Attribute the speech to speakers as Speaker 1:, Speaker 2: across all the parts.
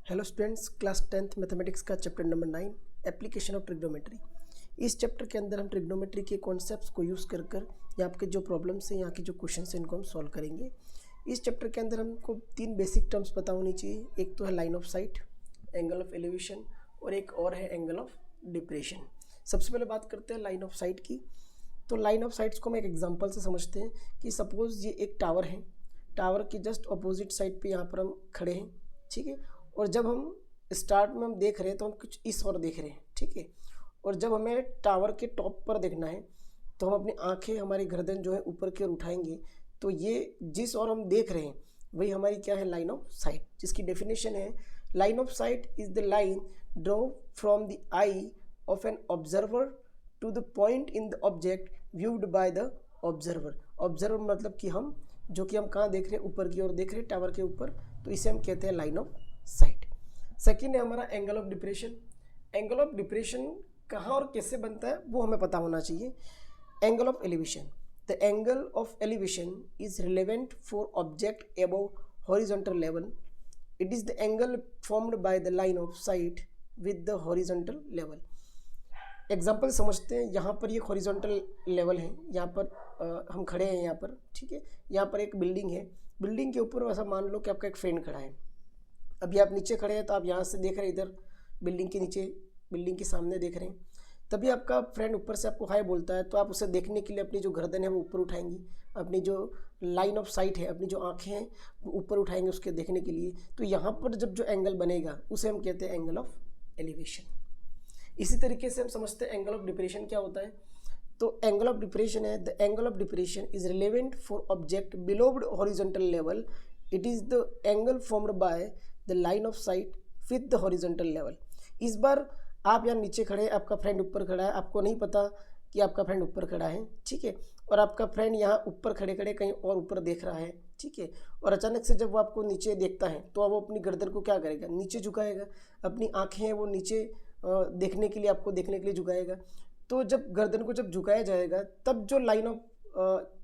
Speaker 1: Hello students, class 10th mathematics का chapter number 9 application of trigonometry. इस chapter के अंदर हम ट्रिग्नोमेट्री के कॉन्सेप्ट्स को यूज़ कर यहाँ के जो प्रॉब्लम्स हैं, यहाँ के जो क्वेश्चन हैं, इनको हम सॉल्व करेंगे। इस चैप्टर के अंदर हमको 3 बेसिक टर्म्स पता होनी चाहिए। एक तो है line of site, angle of elevation और एक और है एंगल ऑफ डिप्रेशन। सबसे पहले बात करते हैं लाइन ऑफ साइट की। तो लाइन ऑफ साइट्स को हम एक एग्जाम्पल से समझते हैं कि सपोज़ ये एक टावर है, टावर की जस्ट अपोजिट साइड पे यहाँ पर हम खड़े हैं, ठीक है। और जब हम स्टार्ट में हम देख रहे हैं तो हम कुछ इस ओर देख रहे हैं, ठीक है। और जब हमें टावर के टॉप पर देखना है तो हम अपनी आंखें, हमारी गर्दन जो है ऊपर की ओर उठाएंगे, तो ये जिस ओर हम देख रहे हैं वही हमारी क्या है, लाइन ऑफ साइट, जिसकी डेफिनेशन है line of sight is the line draw from the eye of an observer to the point in the object viewed by the observer. Observer मतलब कि हम कहाँ देख रहे हैं, ऊपर की ओर देख रहे हैं, टावर के ऊपर, तो इसे हम कहते हैं लाइन ऑफ साइट। सेकेंड है हमारा angle of depression. Angle of depression कहाँ और कैसे बनता है वो हमें पता होना चाहिए। Angle of elevation, the angle of elevation is relevant for object above horizontal level. It is the angle formed by the line of site with the horizontal level. Example समझते हैं। यहाँ पर ये हॉरिजॉन्टल लेवल है, यहाँ पर हम खड़े हैं यहाँ पर, ठीक है। यहाँ पर एक बिल्डिंग है, बिल्डिंग के ऊपर ऐसा मान लो कि आपका एक फ्रेंड खड़ा है। अभी आप नीचे खड़े हैं तो आप यहाँ से देख रहे हैं, इधर बिल्डिंग के नीचे, बिल्डिंग के सामने देख रहे हैं। तभी आपका फ्रेंड ऊपर से आपको हाय बोलता है, तो आप उसे देखने के लिए अपनी जो गर्दन है वो ऊपर उठाएंगी, अपनी जो लाइन ऑफ साइट है, अपनी जो आँखें हैं वो ऊपर उठाएंगे उसके देखने के लिए। तो यहाँ पर जब जो एंगल बनेगा उसे हम कहते हैं एंगल ऑफ एलिवेशन। इसी तरीके से हम समझते हैं एंगल ऑफ डिप्रेशन क्या होता है। तो एंगल ऑफ डिप्रेशन है, the angle of depression is relevant for object below horizontal level. It is the angle formed by the line of site with the horizontal level. इस बार आप यहाँ नीचे खड़े हैं, आपका फ्रेंड ऊपर खड़ा है, आपको नहीं पता कि आपका फ्रेंड ऊपर खड़ा है, ठीक है। और आपका फ्रेंड यहाँ ऊपर खड़े खड़े कहीं और ऊपर देख रहा है, ठीक है। और अचानक से जब वो आपको नीचे देखता है तो वो अपनी गर्दन को क्या करेगा, नीचे झुकाएगा, अपनी आँखें हैं वो नीचे देखने के लिए, आपको देखने के लिए झुकाएगा। तो जब गर्दन को जब झुकाया जाएगा तब जो लाइन ऑफ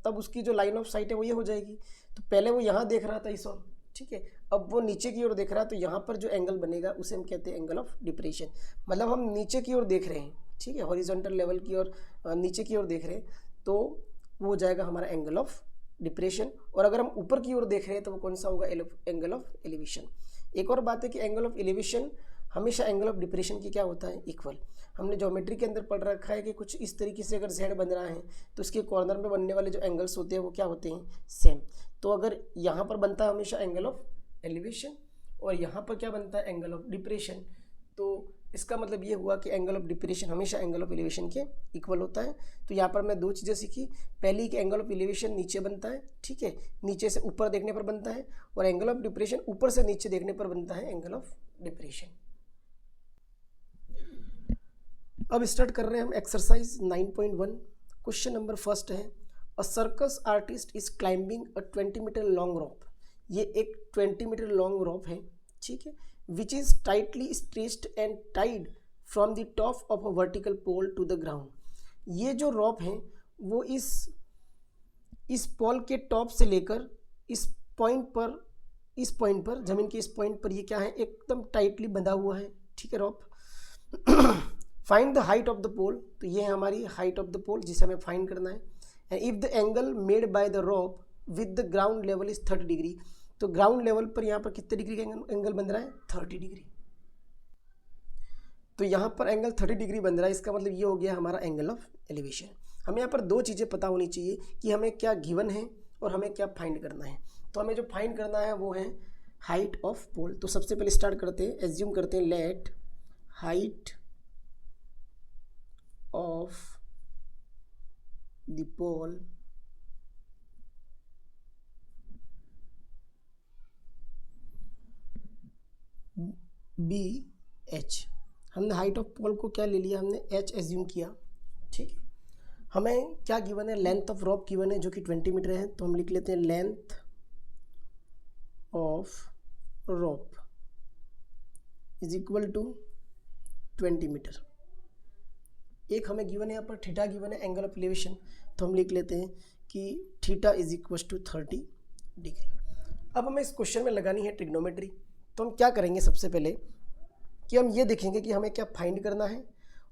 Speaker 1: तब उसकी जो लाइन ऑफ साइट है वो ये हो जाएगी। तो पहले वो यहाँ देख रहा था इस ओर, ठीक है, अब वो नीचे की ओर देख रहा है, तो यहाँ पर जो एंगल बनेगा उसे हम कहते हैं एंगल ऑफ डिप्रेशन। मतलब हम नीचे की ओर देख रहे हैं, ठीक है, हॉरिजॉन्टल लेवल की ओर, नीचे की ओर देख रहे हैं, तो वो हो जाएगा हमारा एंगल ऑफ डिप्रेशन। और अगर हम ऊपर की ओर देख रहे हैं तो वो कौन सा होगा, एंगल ऑफ एलिवेशन। एक और बात है कि एंगल ऑफ एलिवेशन हमेशा एंगल ऑफ डिप्रेशन की क्या होता है, इक्वल। हमने ज्योमेट्री के अंदर पढ़ रखा है कि कुछ इस तरीके से अगर जेड बन रहा है तो इसके कॉर्नर में बनने वाले जो एंगल्स होते हैं वो क्या होते हैं, सेम। तो अगर यहाँ पर बनता है हमेशा एंगल ऑफ एलिवेशन और यहाँ पर क्या बनता है, एंगल ऑफ डिप्रेशन, तो इसका मतलब ये हुआ कि एंगल ऑफ डिप्रेशन हमेशा एंगल ऑफ एलिवेशन के इक्वल होता है। तो यहाँ पर मैं 2 चीज़ें सीखी। पहली कि एंगल ऑफ एलिवेशन नीचे बनता है, ठीक है, नीचे से ऊपर देखने पर बनता है, और एंगल ऑफ डिप्रेशन ऊपर से नीचे देखने पर बनता है, एंगल ऑफ डिप्रेशन। अब स्टार्ट कर रहे हैं हम एक्सरसाइज 9.1। क्वेश्चन नंबर फर्स्ट है, a circus artist is climbing a 20 metre long rope. ये एक 20 मीटर लॉन्ग रॉप है, ठीक है, which is tightly stretched and tied from the top of a vertical pole to the ground. ये जो रॉप है वो इस पोल के टॉप से लेकर इस पॉइंट पर जमीन के इस पॉइंट पर ये क्या है, एकदम टाइटली बंधा हुआ है, ठीक है, rope. Find the height of the pole, तो ये है हमारी हाइट ऑफ द पोल जिसे हमें फाइंड करना है। And if the angle made by the rope with the ground level is 30 degree, तो ग्राउंड लेवल पर यहाँ पर कितने डिग्री का एंगल बन रहा है, 30 डिग्री। तो यहाँ पर एंगल 30 डिग्री बन रहा है, इसका मतलब ये हो गया हमारा एंगल ऑफ एलिवेशन। हमें यहाँ पर 2 चीज़ें पता होनी चाहिए कि हमें क्या गिवन है और हमें क्या फाइंड करना है। तो हमें जो फाइंड करना है वो है हाइट ऑफ पोल। तो सबसे पहले स्टार्ट करते हैं, एज्यूम करते हैं, let height of the pole be h. हमने हाइट ऑफ पोल को क्या ले लिया, हमने एच एज्यूम किया, ठीक है। हमें क्या गिवन है, लेंथ ऑफ रॉप गिवन है जो कि 20 मीटर है, तो हम लिख लेते हैं length of rope is equal to 20 metre. एक हमें गिवन है यहाँ पर थीटा गिवन है, एंगल ऑफ एलिवेशन, तो हम लिख लेते हैं कि theta is equal to 30 degree. अब हमें इस क्वेश्चन में लगानी है ट्रिग्नोमेट्री। तो हम क्या करेंगे सबसे पहले कि हम ये देखेंगे कि हमें क्या फाइंड करना है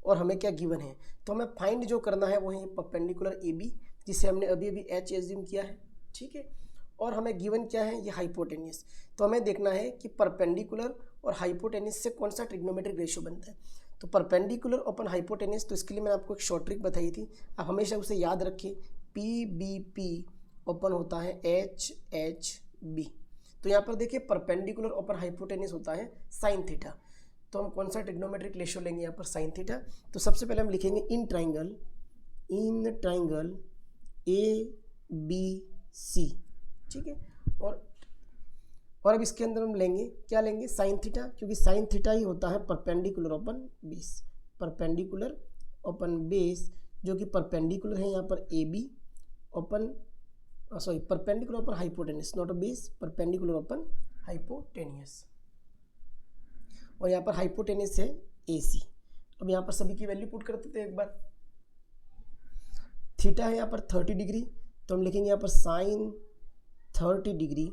Speaker 1: और हमें क्या गिवन है। तो हमें फाइंड जो करना है वो है परपेंडिकुलर ए बी, जिसे हमने अभी अभी एच एज्यूम किया है, ठीक है। और हमें गिवन क्या है, ये हाइपोटेनियस। तो हमें देखना है कि परपेंडिकुलर और हाइपोटेनियस से कौन सा ट्रिग्नोमेट्रिक रेशियो बनता है। तो परपेंडिकुलर अपन हाइपोटेनियस, तो इसके लिए मैंने आपको एक शॉर्ट ट्रिक बताई थी, आप हमेशा उसे याद रखिए। पी बी पी ओपन होता है एच एच बी। तो यहाँ पर देखिए परपेंडिकुलर ओपन हाइपोटेनियस होता है साइन थीटा। तो हम कौन सा ट्रिग्नोमेट्रिक रेशियो लेंगे यहाँ पर, साइन थीटा। तो सबसे पहले हम लिखेंगे इन ट्राइंगल ए बी सी, ठीक है। और अब इसके अंदर हम लेंगे क्या लेंगे, साइन थीटा, क्योंकि साइन थीटा ही होता है perpendicular upon base, perpendicular upon base, जो कि परपेंडिकुलर है यहाँ पर A be open perpendicular open hypotenuse, not a base, perpendicular open hypotenuse. और यहाँ पर हाइपोटेनियस है ए सी। अब यहाँ पर सभी की वैल्यू पुट करते थे एक बार। थीटा है यहाँ पर 30 डिग्री, तो हम लिखेंगे यहाँ पर sine 30 degree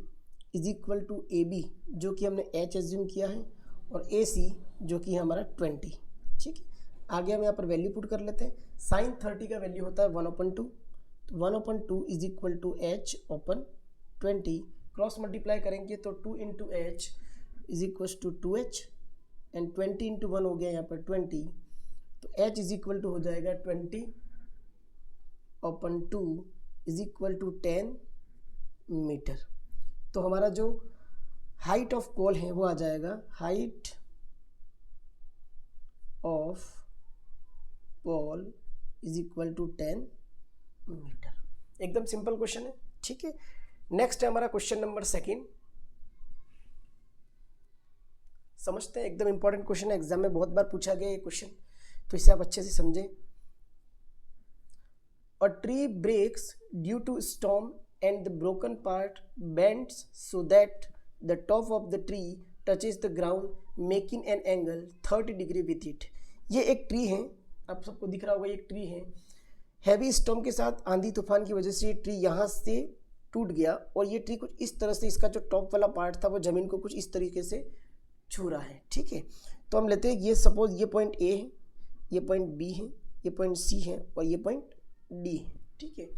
Speaker 1: is equal to A B, जो कि हमने एच एज्यूम किया है, और ए सी जो कि हमारा 20, ठीक है। आगे हम यहाँ पर वैल्यू पुट कर लेते हैं। साइन 30 का वैल्यू होता है 1/2, तो 1/2 is equal to H upon 20, cross multiply करेंगे तो 2 into h is equal to 2h, and 20 into 1 हो गया यहाँ पर 20, तो h इज इक्वल टू हो जाएगा 20/2 इज इक्वल टू 10 मीटर। तो हमारा जो हाइट ऑफ पोल है वो आ जाएगा, height of pole is equal to 10 metre. एकदम सिंपल क्वेश्चन है, ठीक है। नेक्स्ट है हमारा क्वेश्चन नंबर 2। समझते हैं, एकदम इंपॉर्टेंट क्वेश्चन है, एग्जाम में बहुत बार पूछा गया ये क्वेश्चन, तो इसे आप अच्छे से समझें। A tree breaks due to storm and the broken part bends so that the top of the tree touches the ground, making an angle 30 degree with it। ये एक ट्री है, आप सबको दिख रहा होगा, ये एक ट्री है। हैवी स्टॉर्म के साथ आंधी तूफान की वजह से ये ट्री यहाँ से टूट गया, और ये ट्री कुछ इस तरह से, इसका जो टॉप वाला पार्ट था वो ज़मीन को कुछ इस तरीके से छू रहा है, ठीक है। तो हम लेते हैं ये, सपोज ये पॉइंट ए है, ये पॉइंट बी है, ये पॉइंट सी है, और ये पॉइंट डी है, ठीक है।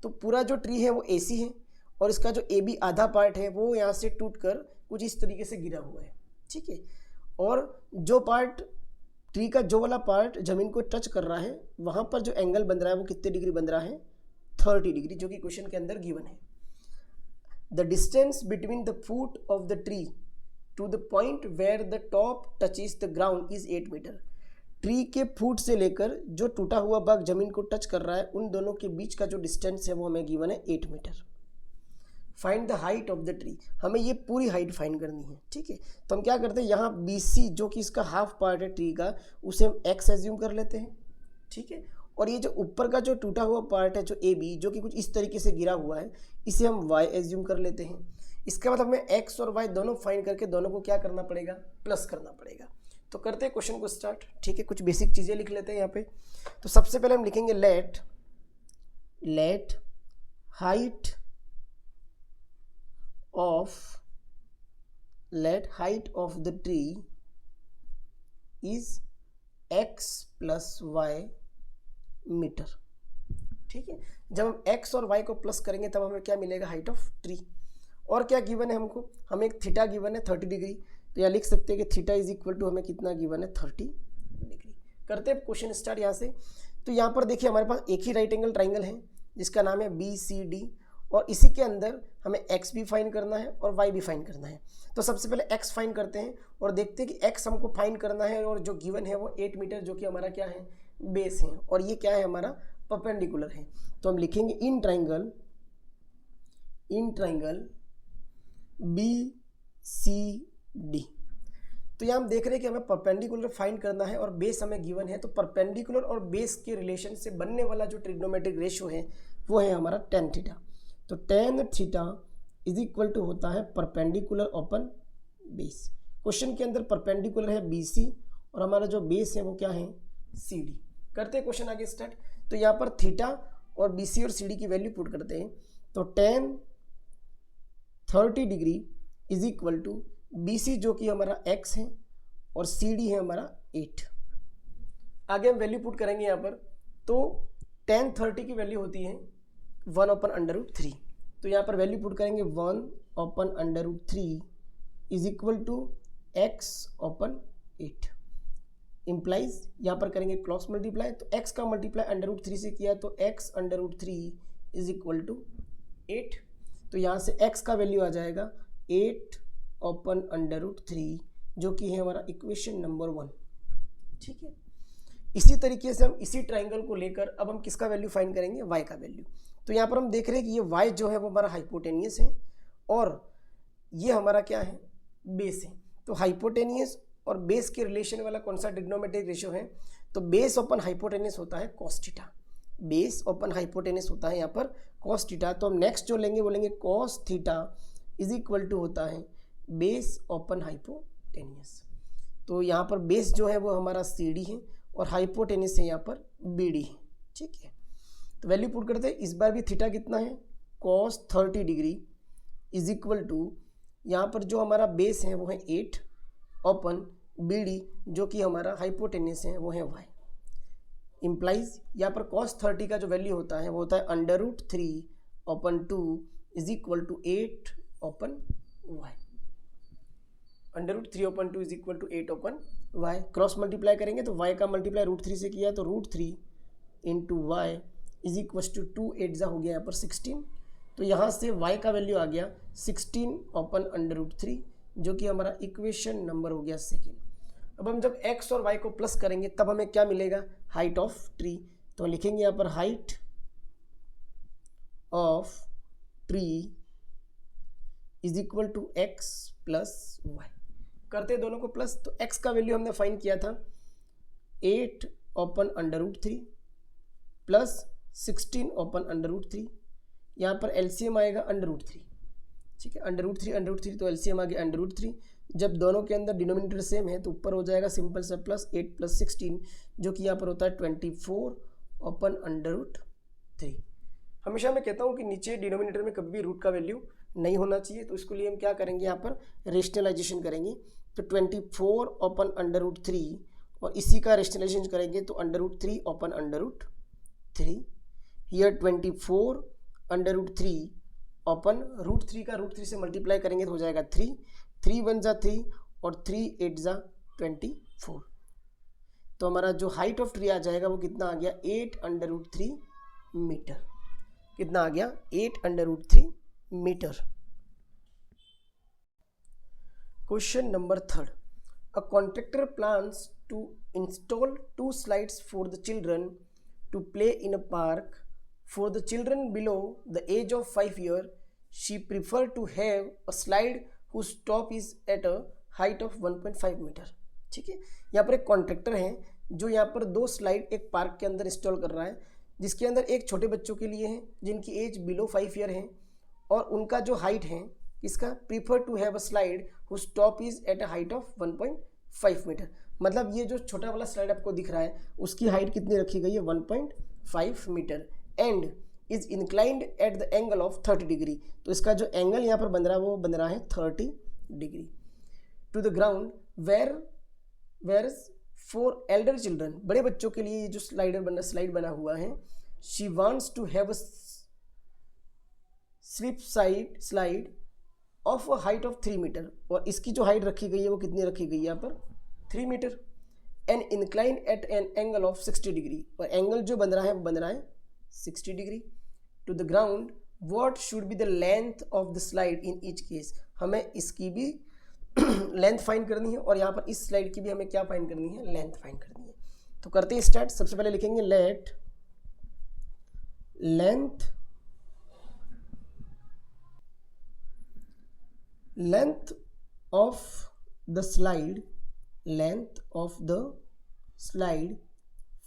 Speaker 1: तो पूरा जो ट्री है वो AC है, और इसका जो AB आधा पार्ट है वो यहाँ से टूटकर कुछ इस तरीके से गिरा हुआ है, ठीक है। और जो पार्ट ट्री का जो वाला पार्ट ज़मीन को टच कर रहा है, वहाँ पर जो एंगल बन रहा है वो कितने डिग्री बन रहा है, 30 डिग्री, जो कि क्वेश्चन के अंदर गिवन है। The distance between the foot of the tree to the point where the top touches the ground is 8 metre. Tree के फुट से लेकर जो टूटा हुआ भाग जमीन को टच कर रहा है, उन दोनों के बीच का जो डिस्टेंस है वो हमें गिवन है 8 metre. Find the height of the tree, हमें ये पूरी हाइट फाइंड करनी है, ठीक है। तो हम क्या करते हैं, यहाँ BC जो कि इसका हाफ पार्ट है ट्री का, उसे हम x एज्यूम कर लेते हैं, ठीक है। और ये जो ऊपर का जो टूटा हुआ पार्ट है जो AB, जो कि कुछ इस तरीके से गिरा हुआ है, इसे हम y एज्यूम कर लेते हैं। इसके बाद हमें x और y दोनों फाइंड करके दोनों को क्या करना पड़ेगा, प्लस करना पड़ेगा। तो करते हैं क्वेश्चन को स्टार्ट, ठीक है। कुछ बेसिक चीज़ें लिख लेते हैं यहाँ पे। तो सबसे पहले हम लिखेंगे let height of the tree is x plus y metre, ठीक है। जब हम x और y को प्लस करेंगे तब हमें क्या मिलेगा, हाइट ऑफ ट्री। और क्या गिवन है हमको, हमें एक थीटा गिवन है 30 डिग्री, तो यहाँ लिख सकते हैं कि थीटा इज इक्वल टू हमें कितना गिवन है, 30 डिग्री। करते हैं क्वेश्चन स्टार्ट यहाँ से। तो यहाँ पर देखिए हमारे पास एक ही राइट एंगल ट्राइंगल है जिसका नाम है BCD, और इसी के अंदर हमें x भी फाइंड करना है और y भी फाइंड करना है। तो सबसे पहले x फाइंड करते हैं और देखते हैं कि x हमको फाइंड करना है, और जो गिवन है वो 8 मीटर, जो कि हमारा क्या है, बेस है, और ये क्या है, हमारा परपेंडिकुलर है। तो हम लिखेंगे इन ट्राइंगल BCD। तो यहाँ हम देख रहे हैं कि हमें परपेंडिकुलर फाइंड करना है और बेस हमें गिवन है। तो परपेंडिकुलर और बेस के रिलेशन से बनने वाला जो ट्रिग्नोमेट्रिक रेशियो है वो है हमारा tan थीटा। तो tan theta is equal to होता है परपेंडिकुलर ओपन बेस। क्वेश्चन के अंदर परपेंडिकुलर है BC और हमारा जो बेस है वो क्या है, CD। करते हैं क्वेश्चन आगे स्टार्ट। तो यहाँ पर थीटा और BC और CD की वैल्यू पुट करते हैं। तो tan 30 degree is equal to BC जो कि हमारा x है और CD है हमारा 8। आगे हम वैल्यू पुट करेंगे यहाँ पर, तो tan 30 की वैल्यू होती है 1/√3। तो यहाँ पर वैल्यू पुट करेंगे 1/√3 is equal to x/8। Implies यहाँ पर करेंगे क्रॉस मल्टीप्लाई, तो x का मल्टीप्लाई √3 से किया तो x/3 इज इक्वल टू 8। तो यहाँ से x का वैल्यू आ जाएगा 8/√3 जो कि है हमारा इक्वेशन नंबर 1। ठीक है, इसी तरीके से हम इसी ट्राइंगल को लेकर अब हम किसका वैल्यू फाइंड करेंगे, y का वैल्यू। तो यहाँ पर हम देख रहे हैं कि ये y जो है वो हमारा हाइपोटेनियस है और ये हमारा क्या है, बेस है। तो हाइपोटेनियस और बेस के रिलेशन वाला कौन सा ट्रिग्नोमेट्रिक रेशियो है, तो बेस अपॉन हाइपोटेनियस होता है cos theta. Base upon hypotenuse होता है यहाँ पर cos थीटा। तो हम नेक्स्ट जो लेंगे वो लेंगे cos theta is equal to होता है बेस अपॉन हाइपोटेनियस। तो यहाँ पर बेस जो है वो हमारा CD है और हाइपोटेनियस है यहाँ पर BD है। ठीक है, तो वैल्यू पुट करते हैं। इस बार भी थीटा कितना है, cos 30 degree is equal to यहाँ पर जो हमारा बेस है वो है 8 अपन BD जो कि हमारा हाइपोटेनियस है वो है y। इम्प्लाइज यहाँ पर cos 30 का जो वैल्यू होता है वो होता है √3/2 is equal to 8/y। √3/2 is equal to 8/y। Cross multiply करेंगे तो y का मल्टीप्लाई √3 से किया तो √3 into y is equal to 2 8 हो गया यहाँ पर 16। तो यहाँ से y का वैल्यू आ गया 16/√3 जो कि हमारा इक्वेशन नंबर हो गया सेकेंड। अब हम जब x और y को प्लस करेंगे तब हमें क्या मिलेगा, हाइट ऑफ ट्री। तो लिखेंगे यहाँ पर height of tree is equal to x plus y। करते दोनों को प्लस, तो x का वैल्यू हमने फाइंड किया था 8/√3 प्लस 16/√3। यहाँ पर LCM आएगा √3। ठीक है, √3 तो LCM आ गया √3। जब दोनों के अंदर डिनोमिनेटर सेम है तो ऊपर हो जाएगा सिंपल सा प्लस 8 प्लस 16 जो कि यहाँ पर होता है 24/√3। हमेशा मैं कहता हूँ कि नीचे डिनोमिनेटर में कभी भी रूट का वैल्यू नहीं होना चाहिए, तो इसके लिए हम क्या करेंगे, यहाँ पर रेशनलाइजेशन करेंगे। तो 24/√3 और इसी का रेशनलाइजेशन करेंगे तो √3/√3। हियर 24/√3 √3 का √3 से मल्टीप्लाई करेंगे तो हो जाएगा 3 1 जा 3 और 3 8 जा 24। तो हमारा जो हाइट ऑफ ट्री आ जाएगा वो कितना आ गया, 8/√3 मीटर। कितना आ गया, 8/√3 metre. Question number 3, a contractor plans to install 2 slides for the children to play in a park. For the children below the age of 5 years, she preferred to have a slide whose top is at a height of 1.5 metre. ठीक है, यहाँ पर एक contractor है जो यहाँ पर 2 slide एक पार्क के अंदर इंस्टॉल कर रहा है, जिसके अंदर एक छोटे बच्चों के लिए है जिनकी एज बिलो 5 ईयर है और उनका जो हाइट है इसका prefer to have a slide whose top is at a height of 1.5 metre. मतलब ये जो छोटा वाला स्लाइड आपको दिख रहा है उसकी हाइट कितनी रखी गई है, 1.5 metre and is inclined at the angle of 30 degree. तो इसका जो एंगल यहाँ पर बन रहा है वो बन रहा है 30 degree to the ground where for elder children. बड़े बच्चों के लिए ये जो स्लाइड बना हुआ है, she wants to have a slip slide of a height of 3 metre और इसकी जो हाइट रखी गई है वो कितनी रखी गई है यहाँ पर 3 metre and incline at an angle of 60 degree और एंगल जो बन रहा है वो बन रहा है 60 degree to the ground. What should be the length of the slide in each case. हमें इसकी भी लेंथ फाइंड करनी है और यहाँ पर इस स्लाइड की भी हमें क्या फाइंड करनी है, लेंथ फाइंड करनी है। तो करते हैं स्टार्ट। सबसे पहले लिखेंगे late length of the slide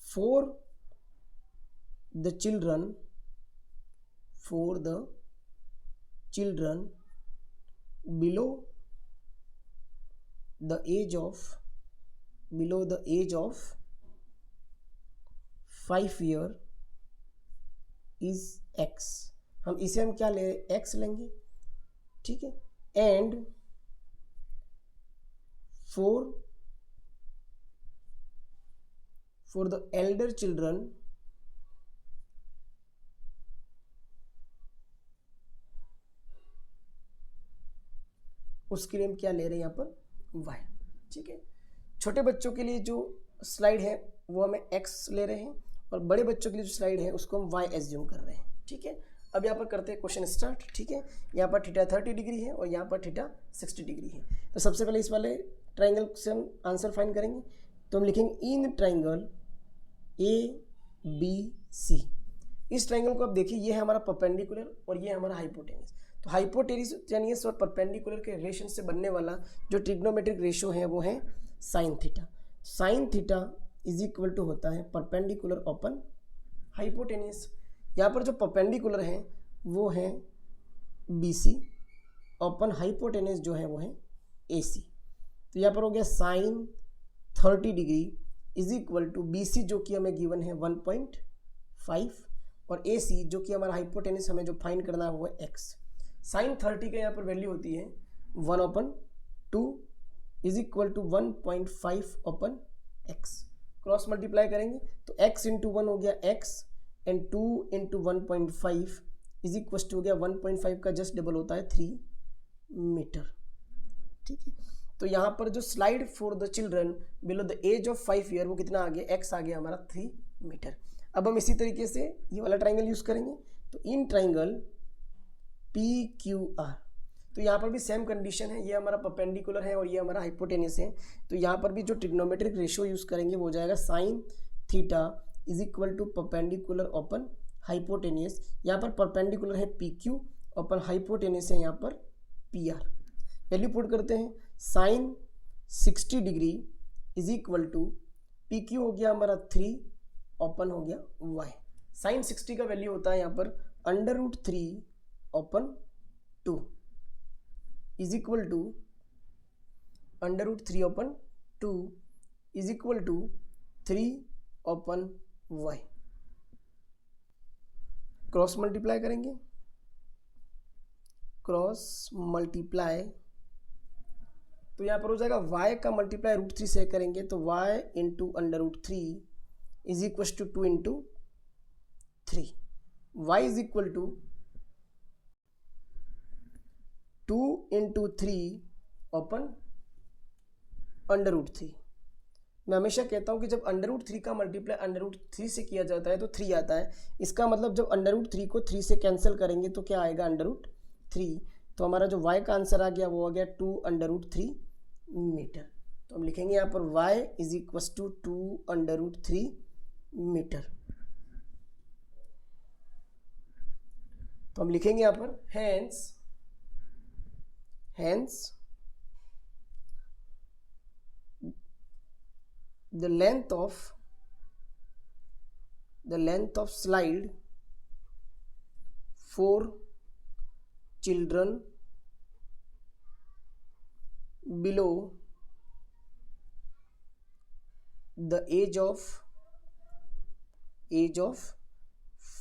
Speaker 1: for the children below the age of 5 year is x। हम इसे हम क्या ले x लेंगे, ठीक है, and for the elder children उसके लिए हम क्या ले रहे हैं यहाँ पर y, ठीक है। छोटे बच्चों के लिए जो स्लाइड है वो हमें x ले रहे हैं और बड़े बच्चों के लिए जो स्लाइड है उसको हम y एज्यूम कर रहे हैं, ठीक है। अब यहाँ पर करते हैं क्वेश्चन स्टार्ट, ठीक है। यहाँ पर थीटा 30 डिग्री है और यहाँ पर थीटा 60 डिग्री है। तो सबसे पहले इस वाले ट्राइंगल से हम आंसर फाइंड करेंगे। तो हम लिखेंगे इन ट्राइंगल ABC। इस ट्राइंगल को आप देखिए, ये है हमारा परपेंडिकुलर और ये है हमारा हाइपोटेन्यूस। तो हाइपोटेन्यूस और परपेंडिकुलर के रिलेशन से बनने वाला जो ट्रिग्नोमेट्रिक रेशियो है वो है sine theta. Sine theta is equal to होता है परपेंडिकुलर अपॉन हाइपोटेन्यूस। यहाँ पर जो परपेंडिकुलर है वो है BC अपॉन हाइपोटेन्यूस जो है वो है AC। तो यहाँ पर हो गया sine 30 degree is equal to BC जो कि हमें गिवन है 1.5 और AC जो कि हमारा हाइपोटेन्यूस हमें जो फाइंड करना है वो है x। साइन 30 का यहाँ पर वैल्यू होती है 1/2 is equal to 1.5 upon x। Cross multiply करेंगे तो x इंटू 1 हो गया x and 2 into 1.5 is equal to हो गया 1.5 का जस्ट डबल होता है 3 मीटर, ठीक है। तो यहाँ पर जो slide for the children below the age of 5 year वो कितना आ गया, x आ गया हमारा 3 मीटर। अब हम इसी तरीके से ये वाला ट्राइंगल यूज करेंगे। तो इन ट्राइंगल PQR, तो यहाँ पर भी सेम कंडीशन है, ये हमारा परपेंडिकुलर है और ये हमारा हाइपोटेन्यूस है। तो यहाँ पर भी जो ट्रिग्नोमेट्रिक रेशियो यूज करेंगे वो हो जाएगा sine theta is equal to perpendicular upon hypotenuse. यहाँ पर परपेंडिकुलर है PQ ओपन हाइपोटेन्यूस है यहाँ पर PR। वैल्यू पुट करते हैं, sine 60 degree is equal to PQ हो गया हमारा 3 ओपन हो गया y। साइन 60 का वैल्यू होता है यहाँ पर √3 upon 2 is equal to √3 upon 2 is equal to 3 upon y। Cross multiply करेंगे, क्रॉस मल्टीप्लाई तो यहाँ पर हो जाएगा y का मल्टीप्लाई √3 से करेंगे तो y into √3 is equal to 2 into 3। y is equal to 2 into 3 upon √3। मैं हमेशा कहता हूँ कि जब √3 का मल्टीप्लाई √3 से किया जाता है तो 3 आता है। इसका मतलब जब √3 को 3 से कैंसिल करेंगे तो क्या आएगा √3। तो हमारा जो y का आंसर आ गया वो आ गया 2 √3 मीटर। तो हम लिखेंगे यहाँ पर y is equal to 2 √3 metre. तो हम लिखेंगे यहाँ पर hence the length of slide for children below the age of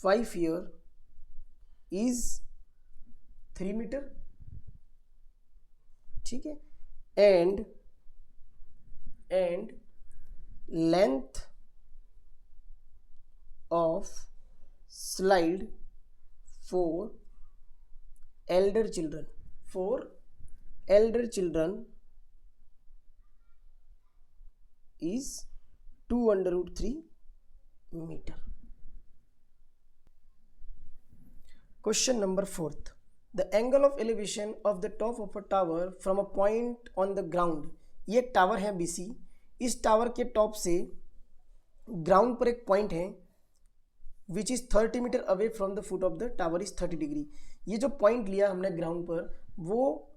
Speaker 1: 5 year is 3 metre, ठीक है। And length of slide for elder children is 2 √3 metre. Question number 4th. The angle of elevation of the top of a tower from a point on the ground. ये tower है BC। इस tower के top से ground पर एक point है which is 30 metre away from the foot of the tower is 30 degree. ये जो पॉइंट लिया हमने ग्राउंड पर वो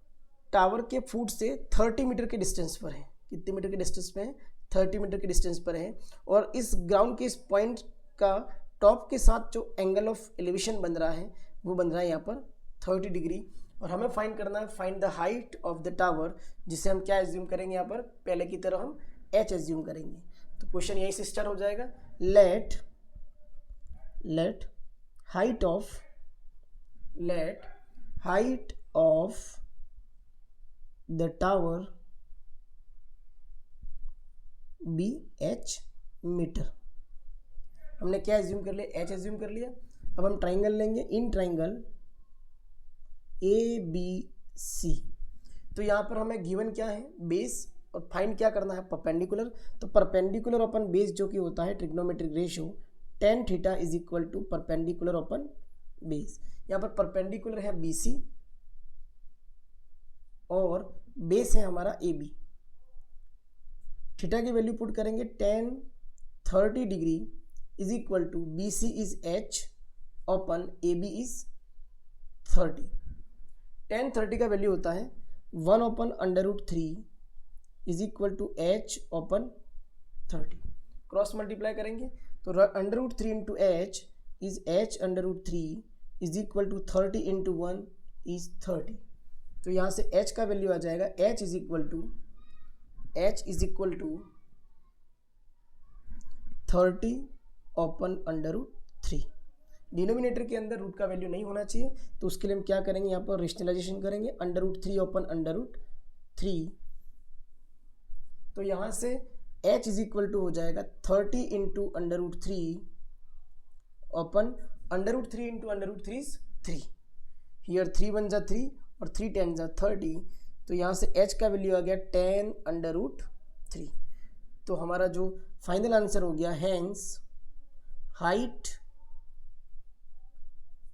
Speaker 1: टावर के फुट से 30 मीटर के डिस्टेंस पर है। कितने मीटर के डिस्टेंस पे है, 30 मीटर के डिस्टेंस पर है। और इस ग्राउंड के इस पॉइंट का टॉप के साथ जो एंगल ऑफ एलिवेशन बन रहा है वो बन रहा है यहाँ पर 30 डिग्री। और हमें फाइंड करना है find the height of the tower, जिसे हम क्या एज्यूम करेंगे यहाँ पर पहले की तरह हम h एज्यूम करेंगे। तो क्वेश्चन यहीं से स्टार्ट हो जाएगा। Let height of the tower be h metre. हमने क्या एज्यूम कर लिया, एच एज्यूम कर लिया। अब हम ट्राइंगल लेंगे, in triangle A B C. तो यहाँ पर हमें गिवन क्या है, बेस, और फाइंड क्या करना है, परपेंडिकुलर। तो परपेंडिकुलर अपन बेस जो कि होता है trigonometric ratio tan theta is equal to perpendicular upon base. यहाँ पर परपेंडिकुलर है बी सी और बेस है हमारा ए बी। थीटा की वैल्यू पुट करेंगे, tan 30 degree is equal to B C is h upon A B is 30। tan 30 का value होता है 1/√3 is equal to h upon 30। Cross multiply करेंगे तो √3 into h is h√3 is equal to 30 into 1 is 30। तो यहाँ से h का value आ जाएगा h is equal to 30/√3। Denominator के अंदर रूट का वैल्यू नहीं होना चाहिए, तो उसके लिए हम क्या करेंगे, यहाँ पर रेशनलाइजेशन करेंगे, √3/√3। तो यहाँ से h इज इक्वल टू हो जाएगा 30 into √3 upon √3 into √3 is 3। Here 3 1 जा 3 और 3 10 जा 30। तो यहाँ से h का वैल्यू आ गया 10/√3। तो हमारा जो फाइनल आंसर हो गया, hence height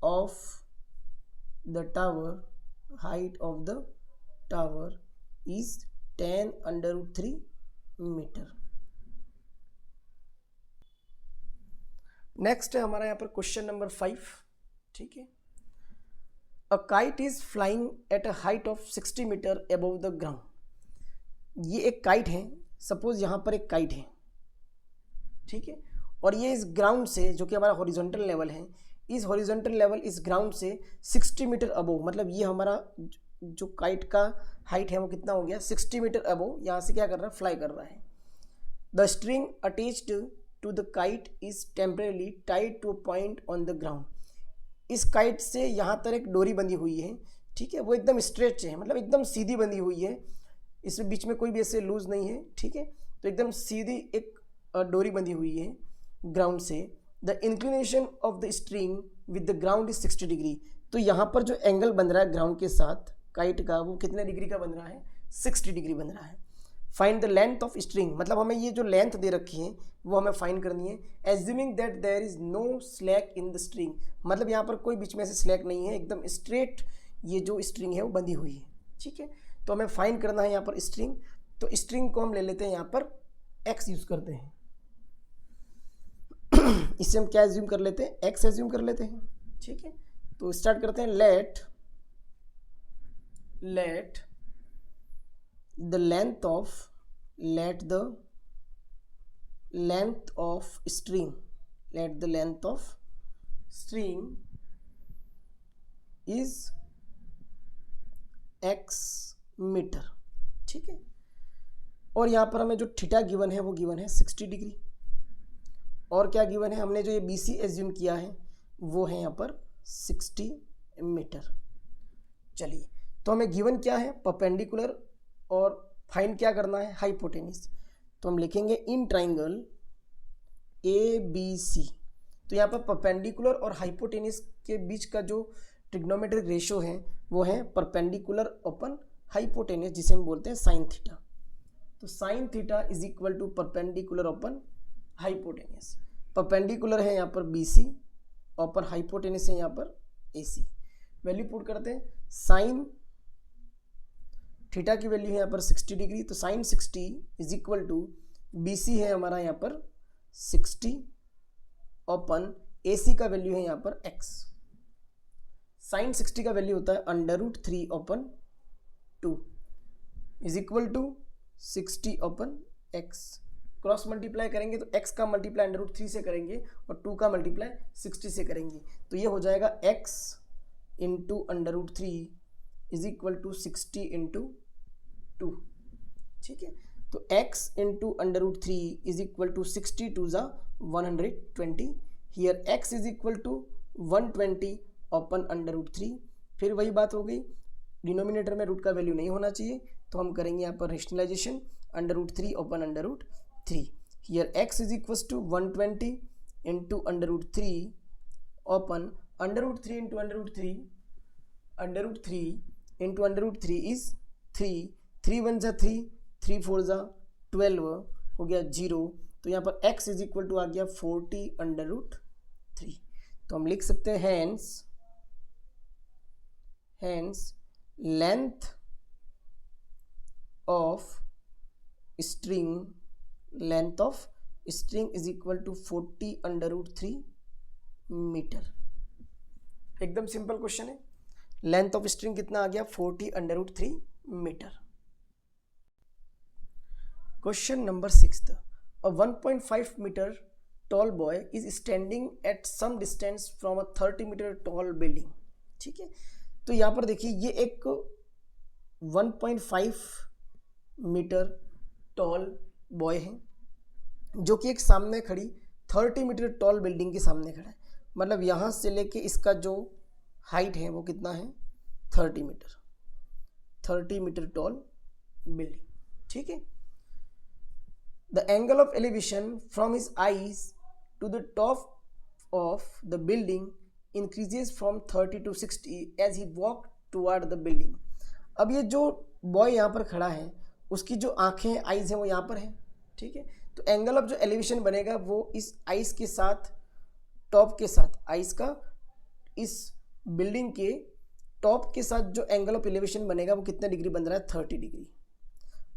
Speaker 1: of the tower is 10/√3 metre. Next है हमारा यहाँ पर क्वेश्चन नंबर 5। ठीक है, a kite is flying at a height of 60 metre above the ground. ये एक काइट है, सपोज यहाँ पर एक काइट है, ठीक है, और ये इस ग्राउंड से, जो कि हमारा हॉरिजॉन्टल लेवल है, इस हॉरिजॉन्टल लेवल इस ग्राउंड से 60 मीटर अबव, मतलब ये हमारा जो काइट का हाइट है वो कितना हो गया, 60 मीटर अबव, यहाँ से क्या कर रहा है, फ्लाई कर रहा है। The string attached to the kite is temporarily tied to a point on the ground. इस काइट से यहाँ तक एक डोरी बंधी हुई है, ठीक है, वो एकदम स्ट्रेच है, मतलब एकदम सीधी बंधी हुई है, इसमें बीच में कोई भी ऐसे लूज नहीं है, ठीक है, तो एकदम सीधी एक डोरी बंधी हुई है ग्राउंड से। The inclination of the string with the ground is 60 degree. तो यहाँ पर जो एंगल बन रहा है ग्राउंड के साथ काइट का, वो कितने डिग्री का बन रहा है, 60 डिग्री बन रहा है। Find the length of string, मतलब हमें ये जो लेंथ दे रखी है वो हमें फाइंड करनी है। Assuming that there is no slack in the string, मतलब यहाँ पर कोई बीच में से स्लैक नहीं है, एकदम स्ट्रेट ये जो स्ट्रिंग है वो बंधी हुई है, ठीक है। तो हमें फाइंड करना है यहाँ पर स्ट्रिंग। तो स्ट्रिंग को हम ले लेते हैं यहाँ पर x यूज करते हैं। इससे हम क्या एज्यूम कर लेते हैं, x एज्यूम कर लेते हैं, ठीक है। तो स्टार्ट करते हैं, let the length of string is x metre, ठीक है। और यहाँ पर हमें जो थीटा गिवन है वो गिवन है 60 डिग्री, और क्या गिवन है, हमने जो ये BC एज्यूम किया है वो है यहाँ पर 60 मीटर। चलिए, तो हमें गिवन क्या है, परपेंडिकुलर, और फाइंड क्या करना है, हाइपोटेनिस। तो हम लिखेंगे इन ट्राइंगल ABC। तो यहाँ पर परपेंडिकुलर और हाइपोटेनिस के बीच का जो ट्रिग्नोमेट्रिक रेशियो है वो है परपेंडिकुलर अपन हाइपोटेनिस, जिसे हम बोलते हैं साइन थीटा। तो sine theta is equal to perpendicular upon hypotenuse. Perpendicular है यहाँ पर BC, और हाइपोटेनिस है यहाँ पर AC। वैल्यू पुट करते हैं, साइन थीटा की वैल्यू है यहाँ पर 60 डिग्री, तो sine 60 is equal to BC है हमारा यहाँ पर 60 अपन AC का वैल्यू है यहाँ पर x। साइन 60 का वैल्यू होता है √3/2 is equal to 60 upon x। Cross multiply करेंगे तो x का मल्टीप्लाई √3 से करेंगे और 2 का मल्टीप्लाई 60 से करेंगे, तो ये हो जाएगा x into √3 is equal to 60 into 2, ठीक है। तो x into √3 is equal to 60 2 ज़ा 120। Here x is equal to 120 upon √3। फिर वही बात हो गई, डिनोमिनेटर में रूट का वैल्यू नहीं होना चाहिए, तो हम करेंगे यहाँ पर rationalisation, √3 upon √3 3. Here x is equals to 120 into under root 3 upon under root 3 into under root 3. Under root 3 into under root 3 is 3. 3 1 जा 3, 3 4 जा 12 हो गया 0. तो यहाँ पर x इज इक्वल टू आ गया 40 अंडर रूट 3. तो हम लिख सकते हैं hence length of string is equal to 40 under root 3 metre. एकदम सिंपल क्वेश्चन है. लेंथ ऑफ स्ट्रिंग कितना आ गया 40 under root 3 metre. Question number 6. A 1.5 meter tall boy is standing at some distance from a 30 meter tall building. ठीक है, तो यहाँ पर देखिए ये एक 1.5 मीटर टॉल बॉय है जो कि एक सामने खड़ी 30 मीटर टॉल बिल्डिंग के सामने खड़ा है. मतलब यहाँ से लेके इसका जो हाइट है वो कितना है 30 मीटर टॉल बिल्डिंग. ठीक है. The angle of elevation from his eyes to the top of the building increases from 30 to 60 as he walks toward the building. अब ये जो बॉय यहाँ पर खड़ा है उसकी जो आँखें आइज़ हैं वो यहाँ पर हैं. ठीक है, तो एंगल ऑफ जो एलिवेशन बनेगा वो इस आइज़ के साथ टॉप के साथ आइज़ का इस बिल्डिंग के टॉप के साथ जो एंगल ऑफ एलिवेशन बनेगा वो कितना डिग्री बन रहा है 30 डिग्री.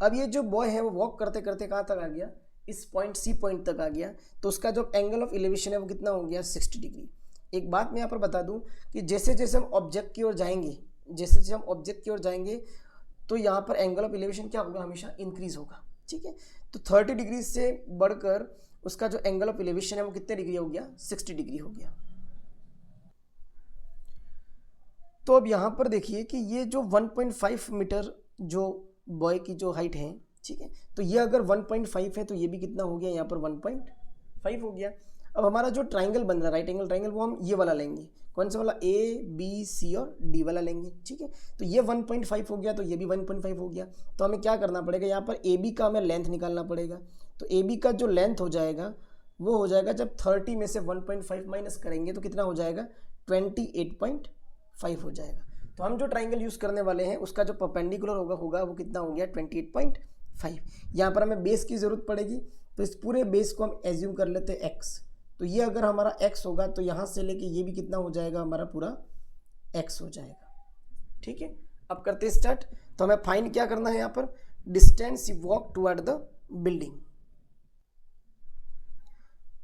Speaker 1: अब ये जो बॉय है वो वॉक करते करते कहाँ तक आ गया इस पॉइंट सी पॉइंट तक आ गया. तो उसका जो एंगल ऑफ एलिवेशन है वो कितना हो गया 60 डिग्री. एक बात मैं यहाँ पर बता दूँ कि जैसे जैसे हम ऑब्जेक्ट की ओर जाएंगे तो यहाँ पर एंगल ऑफ एलिवेशन क्या होगा हमेशा इंक्रीज होगा. ठीक है, तो 30 डिग्री से बढ़कर उसका जो एंगल ऑफ एलिवेशन है वो कितने डिग्री हो गया 60 डिग्री हो गया. तो अब यहाँ पर देखिए कि ये जो 1.5 मीटर जो बॉय की जो हाइट है, ठीक है, तो ये अगर 1.5 है तो ये भी कितना हो गया यहाँ पर 1.5 हो गया. अब हमारा जो ट्राइंगल बन रहा है राइट एंगल ट्राइंगल वो हम ये वाला लेंगे. कौन सा वाला A B C और D वाला लेंगे. ठीक है, तो ये 1.5 हो गया तो ये भी 1.5 हो गया. तो हमें क्या करना पड़ेगा यहाँ पर AB का हमें लेंथ निकालना पड़ेगा. तो AB का जो लेंथ हो जाएगा वो हो जाएगा जब 30 में से 1.5 माइनस करेंगे तो कितना हो जाएगा 28.5 हो जाएगा. तो हम जो ट्राइंगल यूज़ करने वाले हैं उसका जो परपेंडिकुलर होगा वो कितना हो गया 28.5. यहाँ पर हमें बेस की ज़रूरत पड़ेगी तो इस पूरे बेस को हम एज्यूम कर लेते हैं x. तो ये अगर हमारा x होगा तो यहाँ से लेके ये भी कितना हो जाएगा हमारा पूरा x हो जाएगा. ठीक है, अब करते हैं स्टार्ट. तो हमें फाइंड क्या करना है यहाँ पर distance you walk toward the building.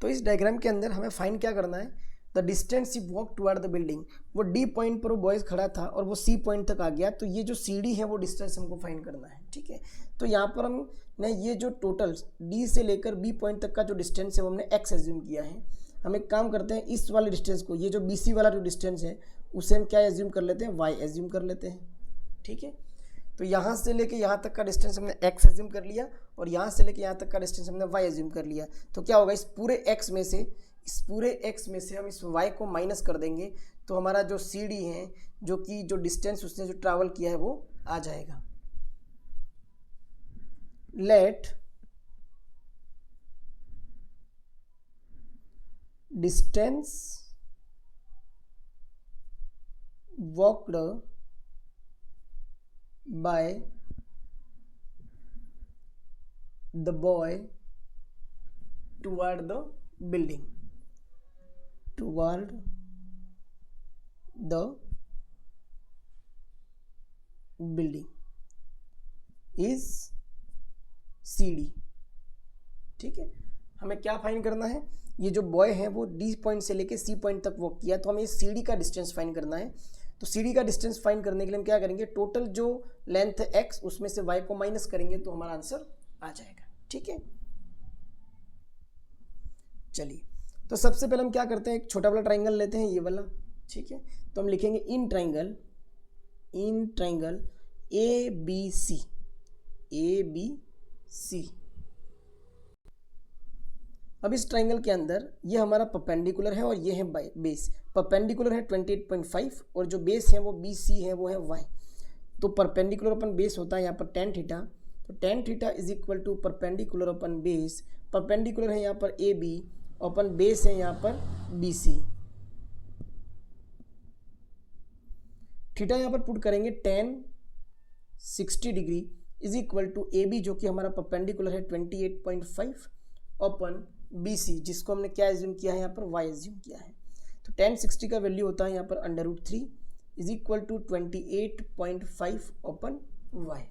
Speaker 1: तो इस डायग्राम के अंदर हमें फाइंड क्या करना है the distance you walk toward the building. वो D पॉइंट पर वो बॉयज़ खड़ा था और वो C पॉइंट तक आ गया. तो ये जो CD है वो डिस्टेंस हमको फाइंड करना है. ठीक है, तो यहाँ पर हमने ये जो टोटल D से लेकर B पॉइंट तक का जो डिस्टेंस है वो हमने x एज्यूम किया है. हम एक काम करते हैं इस वाले डिस्टेंस को ये जो BC वाला जो डिस्टेंस है उसे हम क्या एज्यूम कर लेते हैं y एज्यूम कर लेते हैं. ठीक है, तो यहाँ से लेके यहाँ तक का डिस्टेंस हमने x एज्यूम कर लिया और यहाँ से लेके यहाँ तक का डिस्टेंस हमने y एज्यूम कर लिया. तो क्या होगा इस पूरे x में से हम इस y को माइनस कर देंगे तो हमारा जो CD है जो कि जो डिस्टेंस उसने जो ट्रैवल किया है वो आ जाएगा. Let distance walked by the boy toward the building is CD. ठीक है, हमें क्या फाइंड करना है ये जो बॉय है वो D पॉइंट से लेके C पॉइंट तक वॉक किया तो हमें CD का डिस्टेंस फाइंड करना है. तो CD का डिस्टेंस फाइंड करने के लिए हम क्या करेंगे टोटल जो लेंथ है x उसमें से y को माइनस करेंगे तो हमारा आंसर आ जाएगा. ठीक है, चलिए तो सबसे पहले हम क्या करते हैं एक छोटा वाला ट्राइंगल लेते हैं ये वाला. ठीक है, तो हम लिखेंगे इन ट्राइंगल ABC. अब इस ट्राइंगल के अंदर ये हमारा परपेंडिकुलर है और ये है बेस. परपेंडिकुलर है 28.5 और जो बेस है वो BC है वो है y. तो परपेंडिकुलर अपन बेस होता है यहाँ पर tan थीटा तो tan theta is equal to perpendicular upon base, perpendicular है यहाँ पर ए बी, अपन बेस है यहाँ पर बी सी। थीटा यहाँ पर पुट करेंगे tan 60 degree is equal to A B जो कि हमारा परपेंडिकुलर है 28.5 अपन बी सी जिसको हमने क्या एज्यूम किया है यहाँ पर y एज्यूम किया है। तो टेन 60 का वैल्यू होता है यहाँ पर √3 is equal to 28.5 upon y।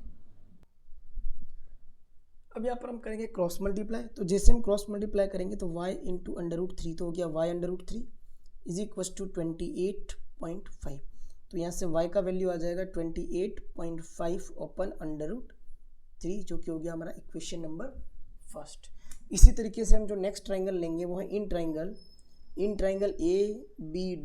Speaker 1: अब यहाँ पर हम करेंगे क्रॉस मल्टीप्लाई, तो जैसे हम क्रॉस मल्टीप्लाई करेंगे तो y इंटू √3 तो हो गया y √3 इज इक्वल टू 28.5। तो यहाँ से y का वैल्यू आ जाएगा 28.5 अपन √3 जो कि हो गया हमारा इक्वेशन नंबर फर्स्ट। इसी तरीके से हम जो नेक्स्ट ट्राइंगल लेंगे वो है in triangle A B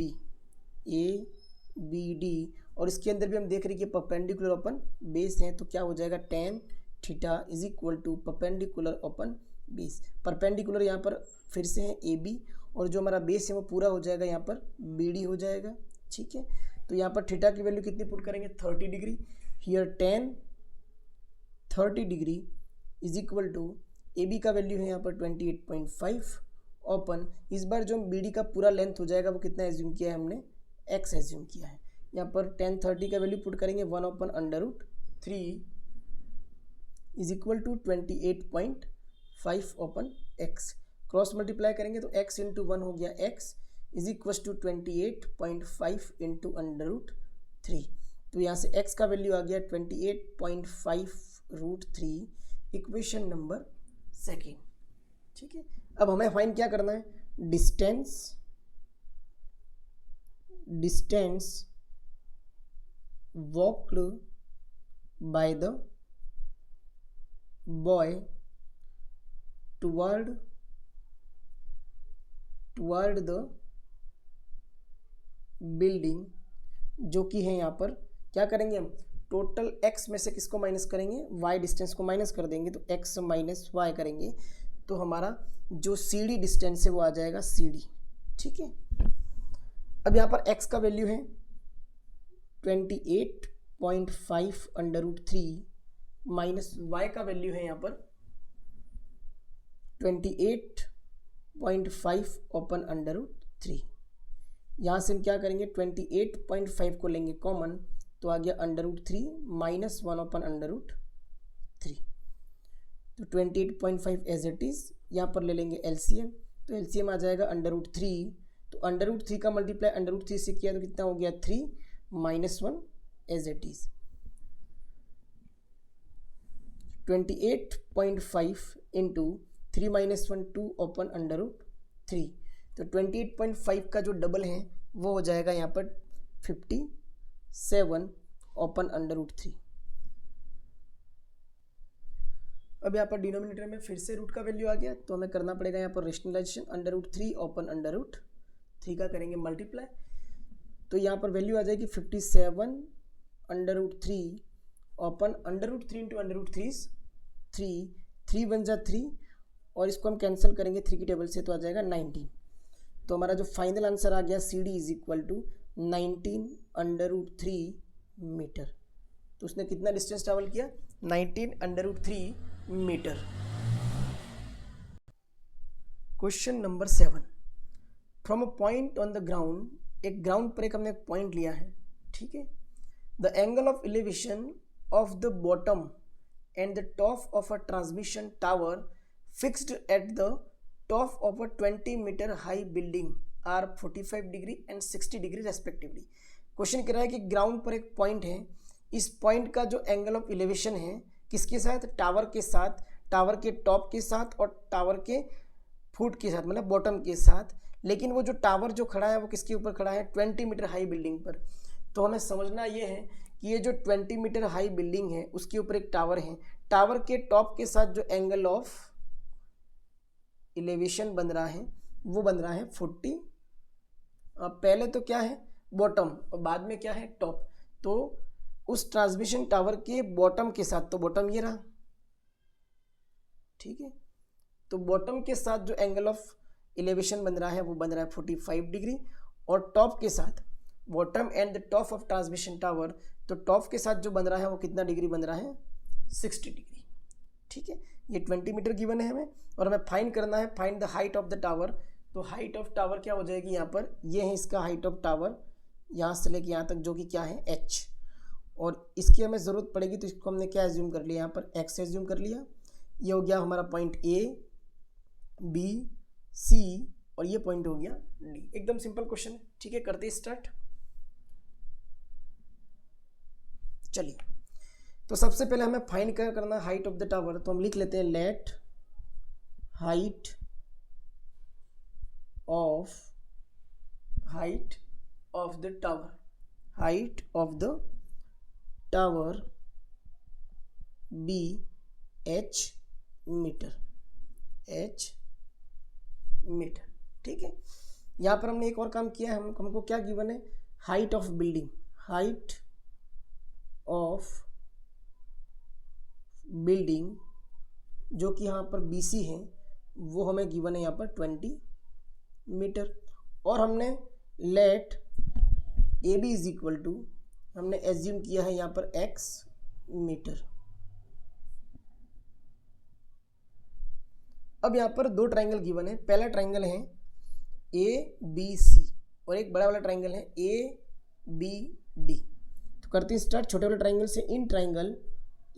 Speaker 1: D और इसके अंदर भी हम देख रहे हैं कि परपेंडिकुलर अपन बेस हैं, तो क्या हो जाएगा tan theta is equal to perpendicular upon base. Perpendicular यहाँ पर फिर से है ए बी और जो हमारा बेस है वो पूरा हो जाएगा यहाँ पर बी डी हो जाएगा। ठीक है, तो यहाँ पर थीटा की वैल्यू कितनी पुट करेंगे 30 degree, here tan 30 degree is equal to A B का वैल्यू है यहाँ पर 28.5 ओपन, इस बार जो बी डी का पूरा लेंथ हो जाएगा वो कितना एज्यूम किया है हमने x एज्यूम किया है। यहाँ पर 1030 का वैल्यू पुट करेंगे 1 open √3 is equal to 28.5 upon x। Cross multiply करेंगे तो x इंटू 1 हो गया x is equal to 28.5 into √3। तो यहाँ से x का वैल्यू आ गया 28.5 √3 इक्वेशन नंबर सेकेंड। ठीक है, अब हमें फाइंड क्या करना है, distance walked by the boy toward the building, जो कि है यहाँ पर क्या करेंगे हम टोटल x में से किसको माइनस करेंगे, y डिस्टेंस को माइनस कर देंगे, तो x माइनस y करेंगे तो हमारा जो CD डिस्टेंस है वो आ जाएगा CD। ठीक है, अब यहाँ पर x का वैल्यू है 28.5 √3 माइनस y का वैल्यू है यहाँ पर 28.5 ओपन √3। यहाँ से हम क्या करेंगे 28.5 को लेंगे कॉमन तो आ गया √3 माइनस 1 ओपन √3। तो 28.5 एज इट इज, यहाँ पर ले लेंगे LCM, तो LCM आ जाएगा √3, तो √3 का मल्टीप्लाई √3 से किया तो कितना हो गया 3 minus 1 as it is. 28.5 into 3 minus 1 2 upon √3, तो 28.5 का जो डबल है वो हो जाएगा यहाँ पर 57 ओपन √3। अब यहाँ पर डिनोमिनेटर में फिर से रूट का वैल्यू आ गया तो हमें करना पड़ेगा यहाँ पर रेशनलाइजेशन √3 ओपन √3 का करेंगे मल्टीप्लाई, तो यहाँ पर वैल्यू आ जाएगी 57 √3 ओपन √3 इंटू √3 3 बन जा 3 और इसको हम कैंसिल करेंगे 3 की टेबल से तो आ जाएगा 19। तो हमारा जो फाइनल आंसर आ गया CD is equal to 19 √3 metre. तो उसने कितना डिस्टेंस ट्रैवल किया 19 √3 metre. Question number 7, from a point on the ground, एक ग्राउंड पर एक हमने पॉइंट लिया है। ठीक है, the angle of elevation of the bottom and the top of a transmission tower fixed at the top of a 20 metre high building are 45 degree and 60 degree respectively. Question कह रहा है कि ग्राउंड पर एक पॉइंट है, इस point का जो एंगल ऑफ एलिवेशन है किसके साथ, टावर के साथ, टावर के टॉप के साथ और टावर के फुट के साथ, मतलब बॉटम के साथ। लेकिन वो जो टावर जो खड़ा है वो किसके ऊपर खड़ा है 20 मीटर हाई बिल्डिंग पर। तो हमें समझना ये है कि ये जो 20 मीटर हाई बिल्डिंग है उसके ऊपर एक टावर है, टावर के टॉप के साथ जो एंगल ऑफ एलिवेशन बन रहा है वो बन रहा है 40। पहले तो क्या है बॉटम और बाद में क्या है टॉप, तो उस ट्रांसमिशन टावर के बॉटम के साथ, तो बॉटम ये रहा। ठीक है, तो बॉटम के साथ जो एंगल ऑफ एलिवेशन बन रहा है वो बन रहा है 45 डिग्री और टॉप के साथ, bottom and the top of transmission tower, तो टॉप के साथ जो बन रहा है वो कितना डिग्री बन रहा है 60 डिग्री। ठीक है, ये 20 मीटर गिवन है हमें और हमें फाइंड करना है, find the height of the tower. तो हाइट ऑफ टावर क्या हो जाएगी यहाँ पर, ये है इसका हाइट ऑफ टावर यहाँ से लेके यहाँ तक, जो कि क्या है h, और इसकी हमें ज़रूरत पड़ेगी तो इसको हमने क्या एज्यूम कर लिया यहाँ पर, x एज्यूम कर लिया। ये हो गया हमारा पॉइंट A B C और ये पॉइंट हो गया D। एकदम सिंपल क्वेश्चन है, ठीक है, करते स्टार्ट। चलिए, तो सबसे पहले हमें फाइंड क्या करना, हाइट ऑफ द टावर। तो हम लिख लेते हैं let height of the tower, height of the tower be h metre, ठीक है। यहाँ पर हमने एक और काम किया है, हमको क्या गिवन है, height of building, height of building जो कि यहाँ पर BC है वो हमें गिवन है यहाँ पर 20 मीटर, और हमने let AB is equal to, हमने एज्यूम किया है यहाँ पर x मीटर। अब यहाँ पर दो ट्राइंगल गिवन है, पहला ट्राइंगल है ABC और एक बड़ा वाला ट्राइंगल है ABD। तो करते हैं स्टार्ट छोटे वाले ट्राइंगल से, इन ट्राइंगल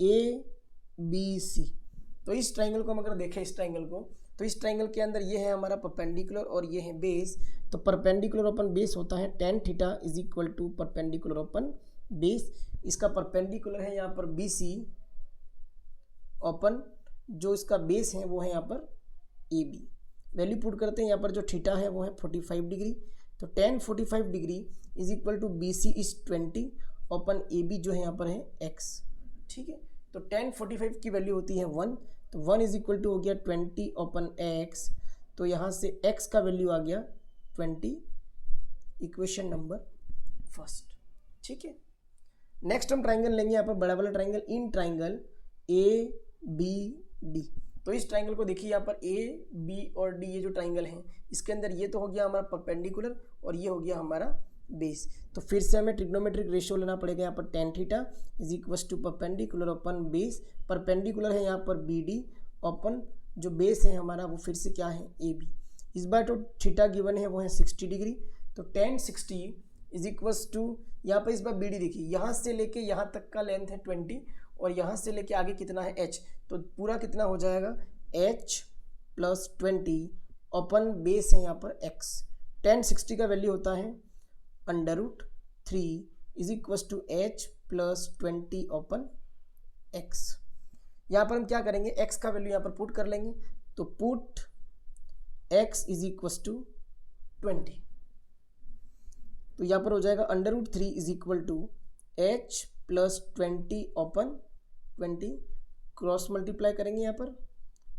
Speaker 1: ABC। तो इस ट्राइंगल को हम अगर देखें, इस ट्राइंगल को, तो इस ट्राइंगल के अंदर ये है हमारा परपेंडिकुलर और ये है बेस। तो परपेंडिकुलर अपन बेस होता है tan theta is equal to perpendicular upon base. इसका परपेंडिकुलर है यहाँ पर BC, अपन जो इसका बेस है वो है यहाँ पर AB। वैल्यू पुट करते हैं, यहाँ पर जो थीटा है वो है 45 डिग्री। तो tan 45 degree is equal to BC is 20 upon AB जो है यहाँ पर है x, ठीक है। तो tan 45 की वैल्यू होती है 1, तो 1 इज इक्वल टू हो गया 20 अपन x। तो यहाँ से x का वैल्यू आ गया 20, इक्वेशन नंबर फर्स्ट, ठीक है। नेक्स्ट हम ट्राइंगल लेंगे यहाँ पर बड़ा वाला ट्राइंगल, इन ट्राइंगल ABD। तो इस ट्राइंगल को देखिए, यहाँ पर A B और D ये जो ट्राइंगल हैं, इसके अंदर ये तो हो गया हमारा परपेंडिकुलर और ये हो गया हमारा बेस। तो फिर से हमें ट्रिग्नोमेट्रिक रेशियो लेना पड़ेगा, यहाँ पर tan theta is equal to perpendicular upon base. Perpendicular है यहाँ पर BD, अपन जो बेस है हमारा वो फिर से क्या है AB। इस बार तो थीटा गिवन है वो है 60 डिग्री। तो tan 60 इज इक्वल टू, यहाँ पर इस बार BD देखिए, यहाँ से लेके यहाँ तक का लेंथ है 20 और यहाँ से लेके आगे कितना है h, तो पूरा कितना हो जाएगा h प्लस 20 अपन बेस है यहाँ पर x। tan 60 का वैल्यू होता है √3 is equal to h plus 20 upon x। यहाँ पर हम क्या करेंगे, x का वैल्यू यहाँ पर पुट कर लेंगे, तो put x is equal to 20। तो यहाँ पर हो जाएगा √3 is equal to h plus 20 upon 20, cross multiply करेंगे, यहाँ पर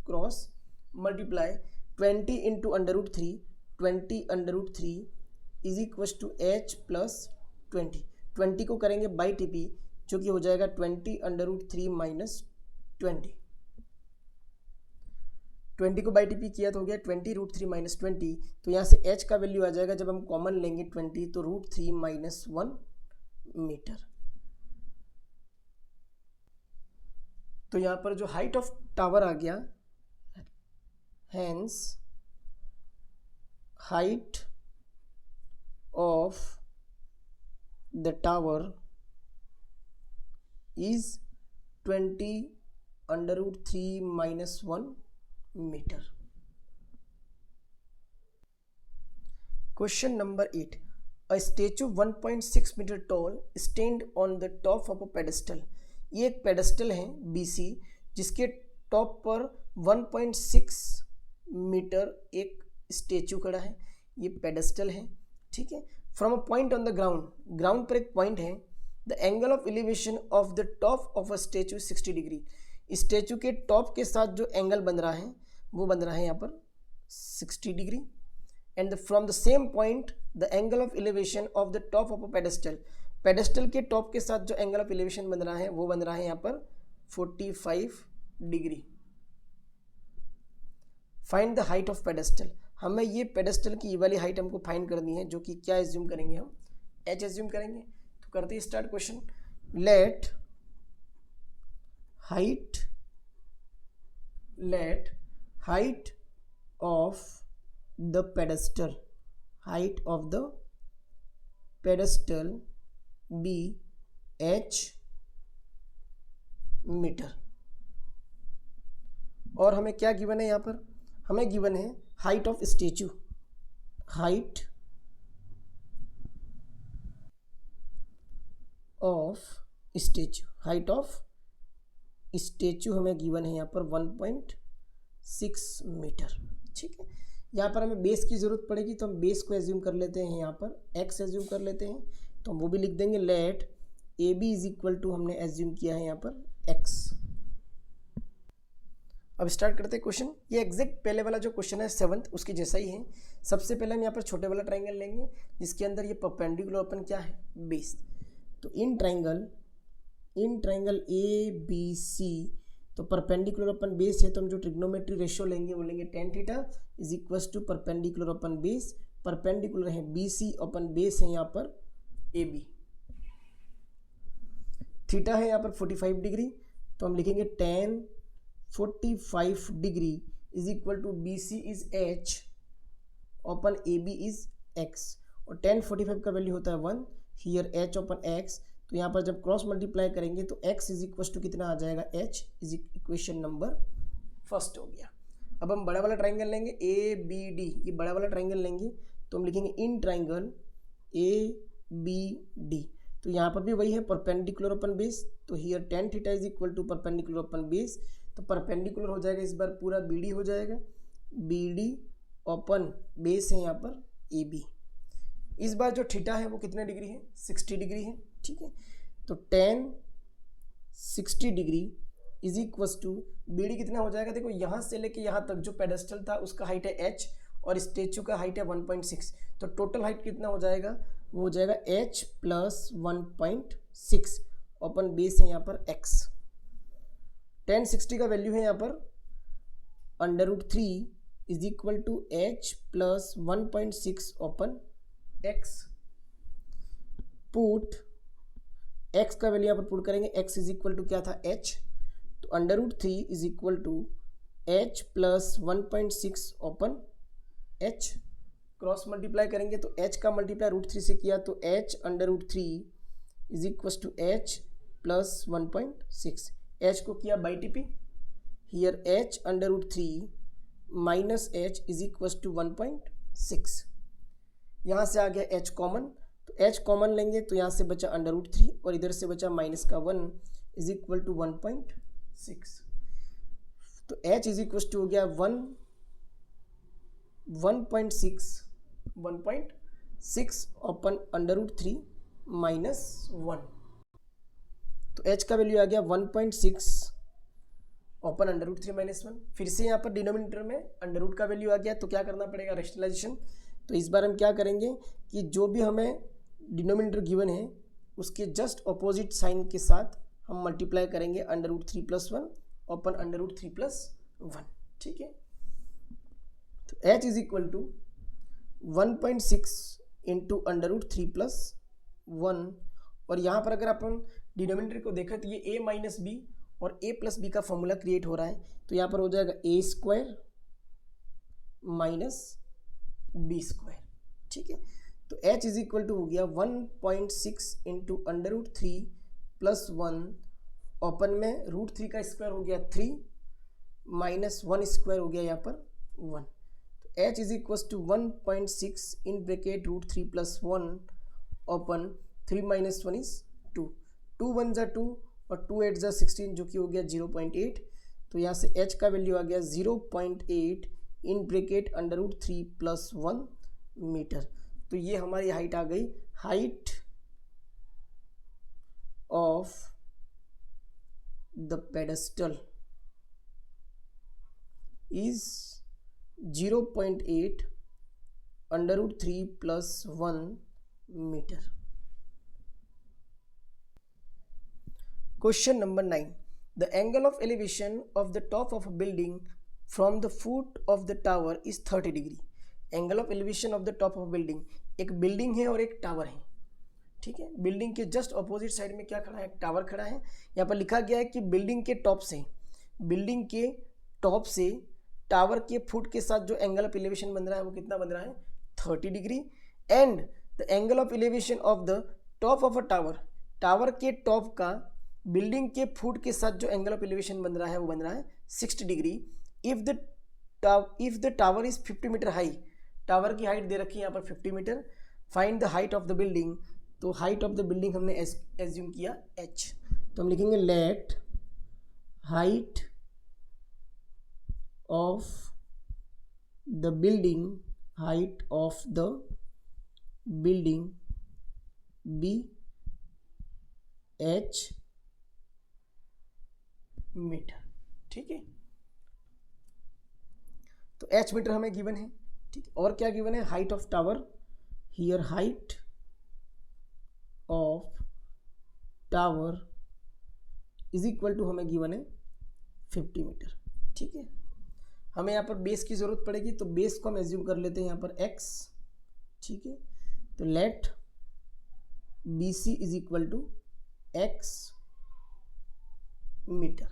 Speaker 1: cross multiply 20 into √3, 20 √3 is equal to h plus 20 को करेंगे बाई TP, जो कि हो जाएगा 20 √3 माइनस 20 को बाई TP किया तो हो गया 20 √3 माइनस 20। तो यहाँ से h का वैल्यू आ जाएगा, जब हम कॉमन लेंगे 20 तो √3 माइनस 1 मीटर। तो यहाँ पर जो हाइट ऑफ टावर आ गया, hence height of the tower is 20 √3 minus 1 metre. Question number 8, a statue 1.6 metre tall stand on the top of a pedestal. ये एक पेडेस्टल है BC, जिसके टॉप पर 1.6 मीटर एक स्टेचू खड़ा है, ये पेडेस्टल है, ठीक है। From a point on the ground, ground पर एक पॉइंट है, the angle of elevation of the top of a statue 60 degree. Statue के टॉप के साथ जो एंगल बन रहा है वो बन रहा है यहाँ पर 60 degree. And from the same point the angle of elevation of the top of a pedestal, pedestal के टॉप के साथ जो एंगल ऑफ एलिवेशन बन रहा है वो बन रहा है यहाँ पर 45 degree. Find the height of pedestal, हमें ये पेडेस्टल की ये वाली हाइट हमको फाइंड करनी है, जो कि क्या एज्यूम करेंगे हम, h एज्यूम करेंगे। तो करते हैं start question, let height let height of the pedestal be h metre. और हमें क्या गिवन है यहाँ पर, हमें गिवन है height of statue, height of statue हमें गिवन है यहाँ पर 1.6 मीटर। ठीक है, यहाँ पर हमें बेस की ज़रूरत पड़ेगी तो हम बेस को एज्यूम कर लेते हैं, यहाँ पर x एज्यूम कर लेते हैं, तो हम वो भी लिख देंगे let A B is equal to, हमने एज्यूम किया है यहाँ पर x। अब स्टार्ट करते हैं क्वेश्चन। ये एग्जैक्ट पहले वाला जो क्वेश्चन है 7th उसकी जैसा ही है। सबसे पहले हम यहाँ पर छोटे वाला ट्राइंगल लेंगे जिसके अंदर ये परपेंडिकुलर अपन क्या है, बेस। तो in triangle A B C, तो परपेंडिकुलर अपन बेस है तो हम जो ट्रिग्नोमेट्री रेशियो लेंगे वो लेंगे tan theta is equal to perpendicular upon base, perpendicular है बी सी, अपन बेस है यहाँ पर ए बी। थीटा है यहाँ पर 45 डिग्री, तो हम लिखेंगे tan 45 degree is equal to B C is h upon A B is x, और tan 45 का वैल्यू होता है 1, हियर h ओपन x, तो यहाँ पर जब क्रॉस मल्टीप्लाई करेंगे तो x इज इक्वल टू कितना आ जाएगा, h is equation number first हो गया। अब हम बड़ा वाला ट्राइंगल लेंगे ए बी डी, ये बड़ा वाला ट्राइंगल लेंगे तो हम लिखेंगे in triangle A B D, तो यहाँ पर भी वही है परपेंडिकुलर अपन बेस, तो here tan theta is equal to perpendicular upon base, तो परपेंडिकुलर हो जाएगा इस बार पूरा बी डी हो जाएगा, बी डी ओपन बेस है यहाँ पर ए बी। इस बार जो थीटा है वो कितने डिग्री है, 60 डिग्री है। ठीक है, तो tan 60 degree is equal to B D कितना हो जाएगा, देखो यहाँ से लेके यहाँ तक जो पेडेस्टल था उसका हाइट है h और स्टेचू का हाइट है 1.6, तो टोटल हाइट कितना हो जाएगा, वो हो जाएगा h प्लस 1.6 ओपन बेस है यहाँ पर x। tan 60 का वैल्यू है यहाँ पर √3 is equal to h plus 1.6 open x। Put x का वैल्यू यहाँ पर पुट करेंगे, x इज इक्वल टू क्या था h, तो √3 is equal to h plus 1.6 open h। Cross multiply करेंगे तो h का मल्टीप्लाई √3 से किया तो h √3 is equal to h plus 1.6, h को किया बाई टी पी, here h √3 minus h is equal to 1.6। यहाँ से आ गया h कॉमन, तो h कॉमन लेंगे तो यहाँ से बचा √3 और इधर से बचा माइनस का 1 इज इक्वल टू 1.6, तो h इज इक्वल टू हो गया 1.6 ओपन √3 माइनस 1, तो h का वैल्यू आ गया 1.6 ओपन √3 माइनस 1। फिर से यहाँ पर डिनोमिनेटर में √ का वैल्यू आ गया, तो क्या करना पड़ेगा, रेशनलाइजेशन। तो इस बार हम क्या करेंगे कि जो भी हमें डिनोमिनेटर गिवन है उसके जस्ट अपोजिट साइन के साथ हम मल्टीप्लाई करेंगे √3 प्लस 1 ओपन √3 प्लस 1। ठीक है, तो h is equal to 1.6 into √3 plus 1, और यहाँ पर अगर अपन डिनोमिनेटर को देखें तो ये a माइनस बी और a प्लस बी का फॉर्मूला क्रिएट हो रहा है, तो यहाँ पर हो जाएगा a² माइनस b²। ठीक है, तो h इज इक्वल टू हो गया 1.6 इंटू √3 प्लस 1 ओपन में √3 का स्क्वायर हो गया 3 माइनस 1 स्क्वायर हो गया यहाँ पर 1, तो h is equal to 1.6 in bracket √3 plus 1 open 3 minus 1 is 2, 2 1 जा 2 और 2 8 जा 16 जो कि हो गया 0.8, तो यहाँ से h का वैल्यू आ गया 0.8 इन ब्रैकेट √3 प्लस 1 मीटर। तो ये हमारी हाइट आ गई, height of the pedestal is 0.8 √3 plus 1 meter. Question number 9. The angle of elevation of the top of a building from the foot of the tower is 30 degree. Angle of elevation of the top of a building, एक building है और एक tower है। ठीक है, building के just opposite side में क्या खड़ा है, टावर खड़ा है। यहाँ पर लिखा गया है कि बिल्डिंग के टॉप से, बिल्डिंग के टॉप से टावर के फुट के साथ जो एंगल ऑफ एलिवेशन बन रहा है वो कितना बन रहा है 30 degree. And the angle of elevation of the top of a tower, tower के टॉप का बिल्डिंग के फुट के साथ जो एंगल ऑफ एलिवेशन बन रहा है वो बन रहा है 60 degree. If the tower is 50 meter high, tower की हाइट दे रखी है यहाँ पर 50 meter. Find the height of the building, तो हाइट ऑफ द बिल्डिंग हमने एज्यूम किया h, तो हम लिखेंगे let height of the building, height of the building be h metre. ठीक है, तो h मीटर हमें गिवन है। ठीक है, और क्या गिवन है, height of tower, here height of tower is equal to हमें गिवन है 50 मीटर। ठीक है, हमें यहाँ पर बेस की ज़रूरत पड़ेगी, तो बेस को हम एज्यूम कर लेते हैं यहाँ पर x। ठीक है, तो let B C is equal to x meter.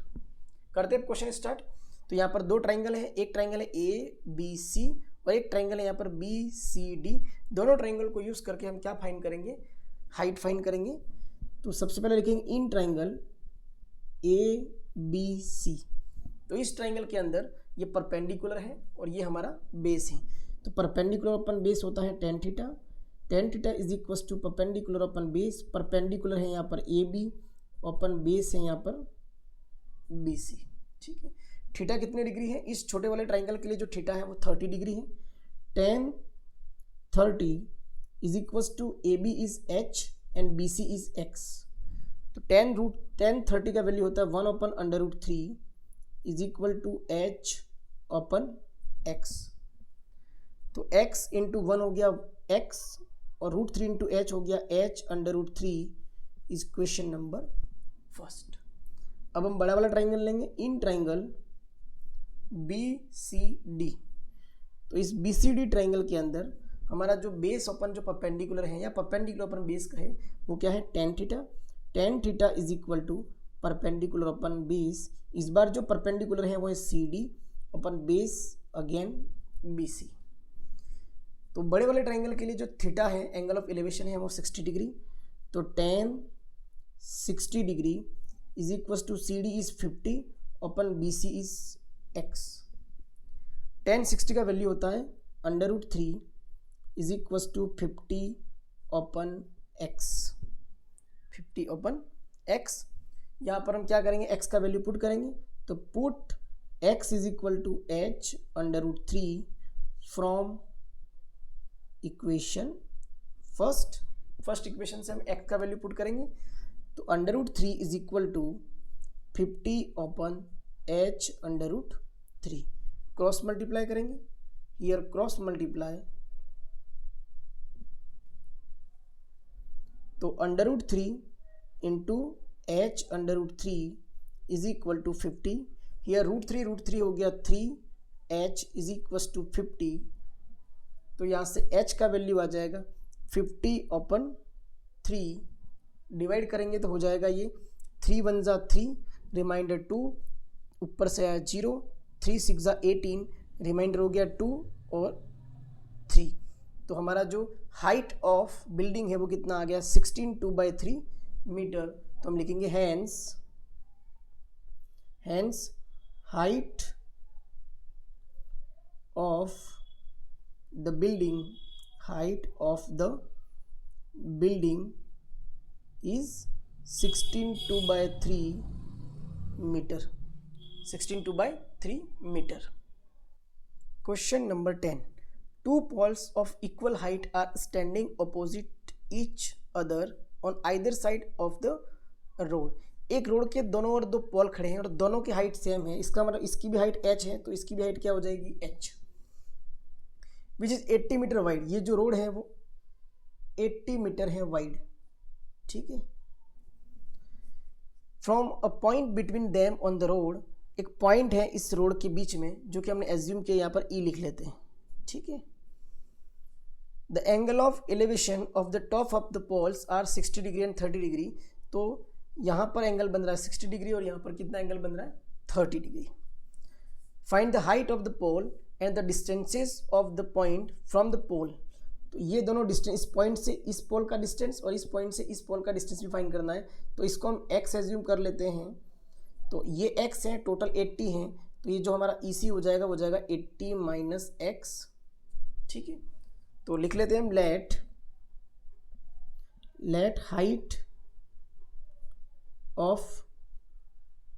Speaker 1: करते हैं क्वेश्चन स्टार्ट। तो यहाँ पर दो ट्राइंगल है, एक ट्राइंगल है ए बी सी और एक ट्राइंगल है यहाँ पर बी सी डी। दोनों ट्राइंगल को यूज़ करके हम क्या फाइंड करेंगे, हाइट फाइंड करेंगे। तो सबसे पहले लिखेंगे in triangle A B C, तो इस ट्राइंगल के अंदर ये परपेंडिकुलर है और ये हमारा बेस है। तो परपेंडिकुलर अपन बेस होता है tan theta, tan theta is equal to perpendicular upon base, perpendicular है यहाँ पर ए बी, अपन बेस है यहाँ पर बी सी। ठीक है, थीटा कितने डिग्री है, इस छोटे वाले ट्राइंगल के लिए जो थीटा है वो 30 डिग्री है। tan 30 is equal to A B is h and B C is x। तो tan 30 का वैल्यू होता है 1/√3 is equal to h upon x। तो x इंटू 1 हो गया x और √3 इंटू h हो गया h/√3 is question number first. अब हम बड़ा वाला ट्राइंगल लेंगे, in triangle B C D. तो इस बी सी डी ट्राइंगल के अंदर हमारा जो बेस अपन जो परपेंडिकुलर है या परपेंडिकुलर अपन बेस का है वो क्या है tan theta. tan theta is equal to perpendicular upon base, इस बार जो परपेंडिकुलर है वो है C D upon base again B C. तो बड़े वाले ट्राइंगल के लिए जो थीटा है एंगल ऑफ एलिवेशन है वो 60 डिग्री। तो tan 60 degree is equal to C D is 50 upon B C is x। tan 60 का वैल्यू होता है √3 is equal to 50 upon x, 50 upon x। यहाँ पर हम क्या करेंगे, x का वैल्यू पुट करेंगे, तो put x is equal to h/√3 from equation first equation से हम x का वैल्यू पुट करेंगे। तो √3 is equal to 50 upon h/√3, cross multiply करेंगे, हियर क्रॉस मल्टीप्लाई, तो √3 into h/√3 is equal to 50, here √3 हो गया 3, h इज इक्वल टू 50। तो यहाँ से h का वैल्यू आ जाएगा 50/3, डिवाइड करेंगे तो हो जाएगा ये 3 1 जा 3, रिमाइंडर 2, ऊपर से आया 0, 3 6 जा 18, रिमाइंडर हो गया 2 और 3। तो हमारा जो हाइट ऑफ बिल्डिंग है वो कितना आ गया 16 2/3 मीटर। तो हम लिखेंगे hence height of the building, height of the building is 16 2/3 meter, 16 2/3 meter. Question number 10, two poles of equal height are standing opposite each other on either side of the road। एक road के दोनों ओर दो पोल खड़े हैं और दोनों की height same है, इसका मतलब इसकी भी हाइट h है तो इसकी भी हाइट क्या हो जाएगी h, which is 80 meter wide. ये जो रोड है वो 80 मीटर है वाइड। ठीक है, from a point between them on the road, एक पॉइंट है इस रोड के बीच में जो कि हमने एज्यूम किया, यहाँ पर E लिख लेते हैं। ठीक है, the angle of elevation of the top of the poles are 60 degree and 30 degree. तो यहाँ पर एंगल बन रहा है 60 डिग्री और यहाँ पर कितना एंगल बन रहा है 30 degree. Find the height of the pole and the distances of the point from the pole. तो ये दोनों डिस्टेंस, इस पॉइंट से इस पोल का डिस्टेंस और इस पॉइंट से इस पोल का डिस्टेंस भी फाइंड करना है। तो इसको हम x एज्यूम कर लेते हैं। तो ये x है, टोटल 80 है, तो ये जो हमारा EC हो जाएगा वो जाएगा 80 माइनस x। ठीक है, तो लिख लेते हैं हम let height of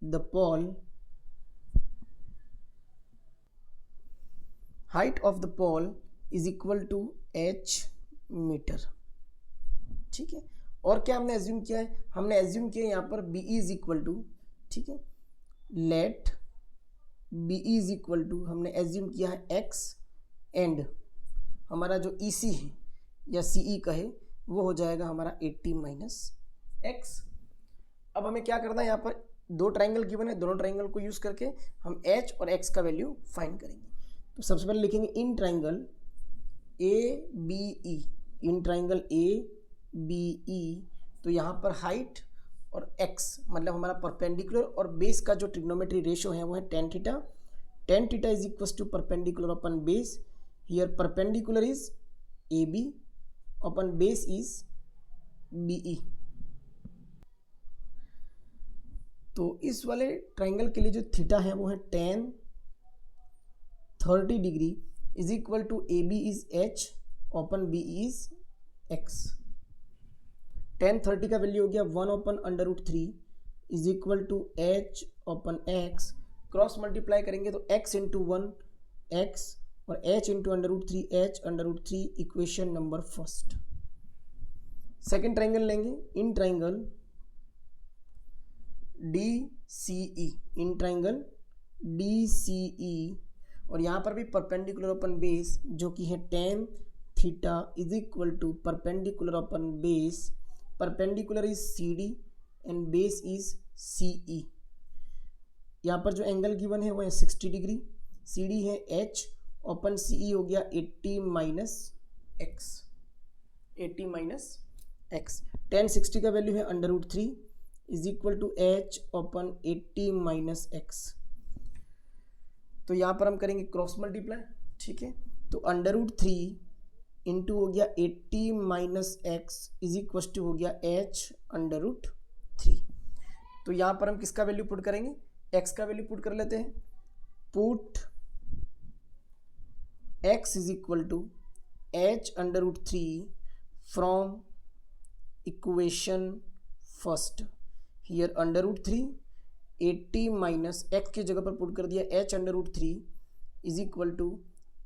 Speaker 1: the pole, height of the pole is equal to h metre. ठीक है, और क्या हमने एज्यूम किया है, हमने एज्यूम किया यहाँ पर BE इज इक्वल टू, ठीक है, let BE is equal to, हमने एज्यूम किया है x एंड हमारा जो EC है या CE कहे वो हो जाएगा हमारा 80 माइनस x। अब हमें क्या करना है, यहाँ पर दो ट्राइंगल गिवन है, दोनों ट्राइंगल को यूज करके हम h और x का वैल्यू फाइंड करेंगे। तो सबसे पहले लिखेंगे in triangle ABE, in triangle ABE, तो यहाँ पर हाइट और x मतलब हमारा परपेंडिकुलर और बेस का जो ट्रिग्नोमेट्री रेशियो है वो है tan theta. tan theta is equal to perpendicular upon base, here perpendicular is AB upon base is BE। तो इस वाले ट्राइंगल के लिए जो थीटा है वो है tan 30 degree is equal to AB is h upon BE is x। tan 30 का वैल्यू हो गया 1 upon under root 3 is equal to h upon x, cross multiply करेंगे तो x इंटू 1 x और h into under root 3 h under root 3, equation number first. Second triangle लेंगे in triangle DCE, in triangle DCE, और यहाँ पर भी perpendicular upon base जो कि है tan theta is equal to perpendicular upon base, perpendicular is CD and base is CE। यहाँ पर जो एंगल गिवन है वो है 60 डिग्री, CD है h ओपन CE हो गया 80 minus x, 80 minus x। tan 60 का वैल्यू है under root 3 is equal to h open 80 minus x। तो यहाँ पर हम करेंगे क्रॉस मल्टीप्लाई, ठीक है, तो अंडर रूट 3 इंटू हो गया 80 minus x is equal to हो गया h अंडर रूट 3। तो यहाँ पर हम किसका वैल्यू पुट करेंगे, x का वैल्यू पुट कर लेते हैं। Put x is equal to h under root 3 from equation first, here under root 3 80 minus x की जगह पर पुट कर दिया h under root 3 is equal to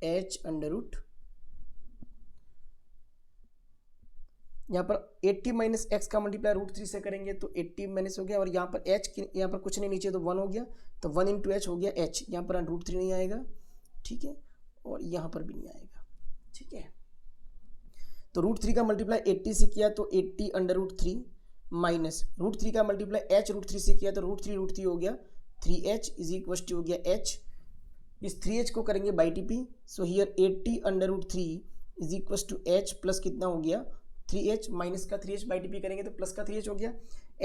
Speaker 1: h under root, यहाँ पर 80 माइनस x का मल्टीप्लाई रूट 3 से करेंगे तो 80 माइनस हो गया, और यहाँ पर h यहाँ पर कुछ नहीं नीचे तो 1 हो गया, तो 1 इंटू h हो गया h, यहाँ पर रूट 3 नहीं आएगा, ठीक है, और यहाँ पर भी नहीं आएगा, ठीक है। तो रूट 3 का मल्टीप्लाई 80 से किया तो 80 अंडर रूट 3 माइनस रूट 3 का मल्टीप्लाई h रूट 3 से किया तो रूट 3 हो गया 3h इज इक्वल टू हो गया h, इस 3h को करेंगे by TP, so here 80 under root 3 is equal to h plus कितना हो गया 3h, माइनस का 3h बाई TP करेंगे तो प्लस का 3h हो गया,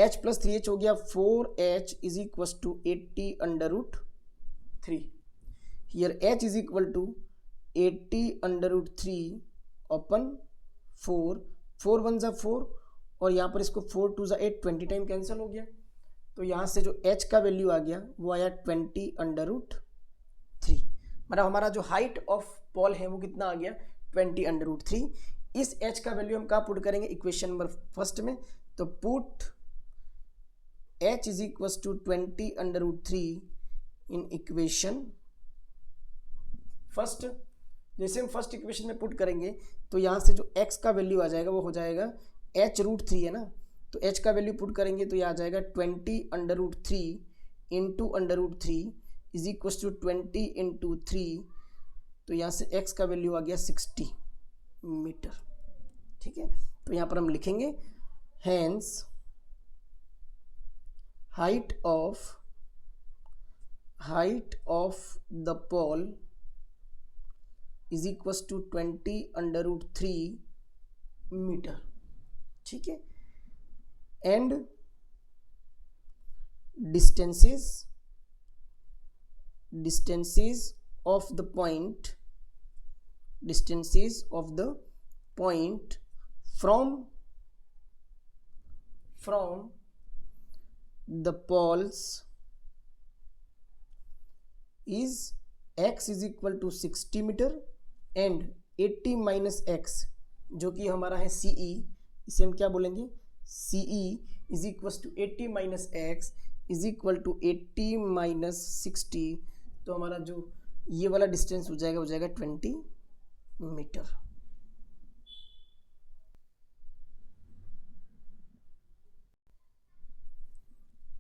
Speaker 1: h प्लस 3h हो गया 4h is equal to 80 under root 3, here h is equal to 80 under root 3 open 4, 4 1 जा 4 और यहाँ पर इसको 4 2 जा 8, 20 टाइम कैंसिल हो गया, तो यहाँ से जो h का वैल्यू आ गया वो आया 20 अंडर रूट 3, मतलब हमारा जो हाइट ऑफ पोल है वो कितना आ गया 20 अंडर रूट 3। इस h का वैल्यू हम कहाँ पुट करेंगे, इक्वेशन नंबर फर्स्ट में, तो put h is equal to 20 under root 3 in equation first. जैसे हम फर्स्ट इक्वेशन में पुट करेंगे तो यहाँ से जो x का वैल्यू आ जाएगा वो हो जाएगा h रूट 3 है ना, तो h का वैल्यू पुट करेंगे तो ये आ जाएगा 20 under root 3 into under root 3 is equal to 20 into 3, तो यहाँ से x का वैल्यू आ गया 60 मीटर, ठीक है। तो यहाँ पर हम लिखेंगे hence height of the pole is equal to 20 under root 3 metre, ठीक है, and distances distances of the point from the poles is x is equal to 60 meter and 80 minus X जो कि हमारा है CE, इसे हम क्या बोलेंगे CE is equal to 80 minus X is equal to 80 minus 60, तो हमारा जो ये वाला डिस्टेंस हो जाएगा 20 metre.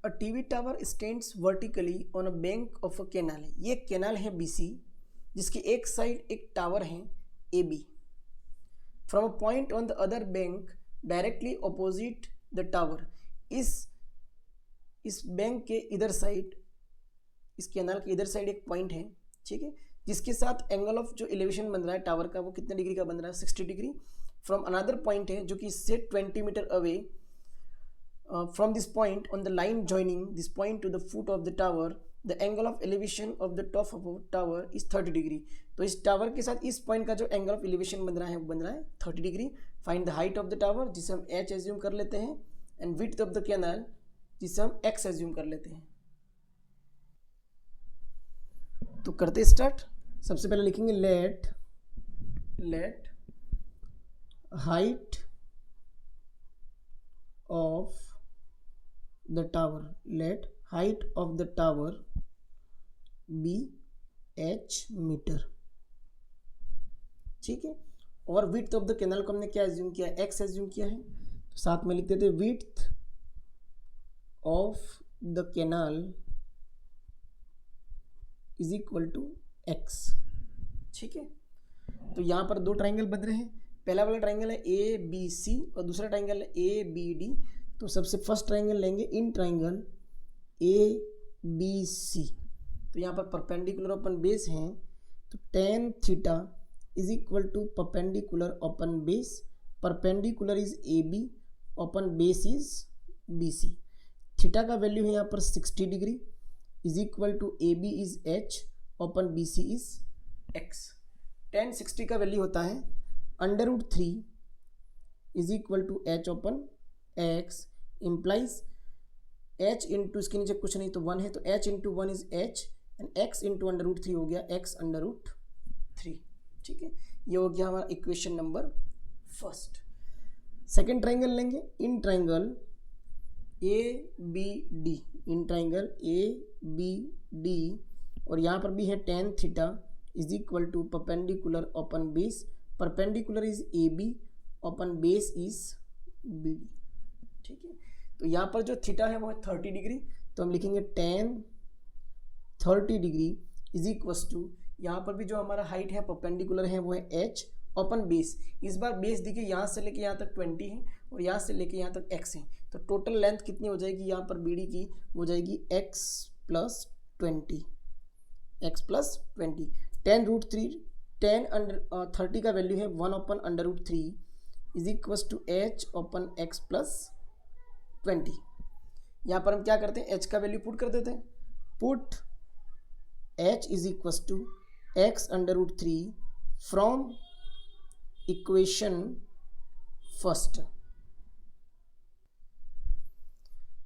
Speaker 1: A TV tower stands vertically on a bank of a canal। ये कैनाल है BC जिसकी एक साइड एक टावर है AB। From a point on the other bank directly opposite the tower, इस बैंक के इधर साइड, इस कैनाल के इधर साइड एक पॉइंट है, ठीक है, जिसके साथ एंगल ऑफ जो एलिवेशन बन रहा है टावर का वो कितने डिग्री का बन रहा है 60 डिग्री। फ्रॉम अनदर पॉइंट है जो कि इससे 20 meter away from this point on the line joining this point to the foot of the tower, the angle of elevation of the top of the tower is 30 degree. तो इस tower के साथ इस point का जो angle of elevation बन रहा है वो बन रहा है 30 degree. Find the height of the tower जिसे हम h एज्यूम कर लेते हैं and width of the canal जिसे हम x एज्यूम कर लेते हैं। तो करते स्टार्ट। सबसे पहले लिखेंगे let height of the tower, let height of the tower be h metre, ठीक है। और विड्थ ऑफ द कैनाल को हमने क्या एज्यूम किया, x एज्यूम किया है, तो साथ में लिख देते width of the canal is equal to x, ठीक है। तो यहाँ पर दो ट्राइंगल बन रहे हैं, पहला वाला ट्राइंगल है ABC और दूसरा ट्राइंगल है ABD। तो सबसे फर्स्ट ट्राइंगल लेंगे इन ट्राइंगल ABC, तो यहाँ पर परपेंडिकुलर अपन बेस हैं, तो tan theta is equal to perpendicular upon base, perpendicular is AB upon base is BC। Theta का वैल्यू है यहाँ पर 60 degree is equal to AB is h upon BC is x। tan 60 का value होता है √3 is equal to h upon x implies h into इसके नीचे कुछ नहीं तो 1 है, तो h into 1 is h and x into √3 हो गया x √3, ठीक है। ये हो गया हमारा equation number first. Second triangle लेंगे in triangle ABD, in triangle ABD और यहाँ पर भी है tan theta is equal to perpendicular upon base, perpendicular is AB upon base is BD, ठीक है। तो यहाँ पर जो थीटा है वो है 30 डिग्री, तो हम लिखेंगे tan 30 degree is equal to, यहाँ पर भी जो हमारा हाइट है परपेंडिकुलर है वो है h अपन बेस। इस बार बेस देखिए यहाँ से लेके यहाँ तक 20 है और यहाँ से लेके यहाँ तक x है, तो टोटल लेंथ कितनी हो जाएगी यहाँ पर BD की हो जाएगी x प्लस 20, tan √3 30 का वैल्यू है 1 upon √3 is equal to h upon x plus 20। यहाँ पर हम क्या करते हैं h का वैल्यू पुट कर देते हैं, put h is equal to x √3 from equation first.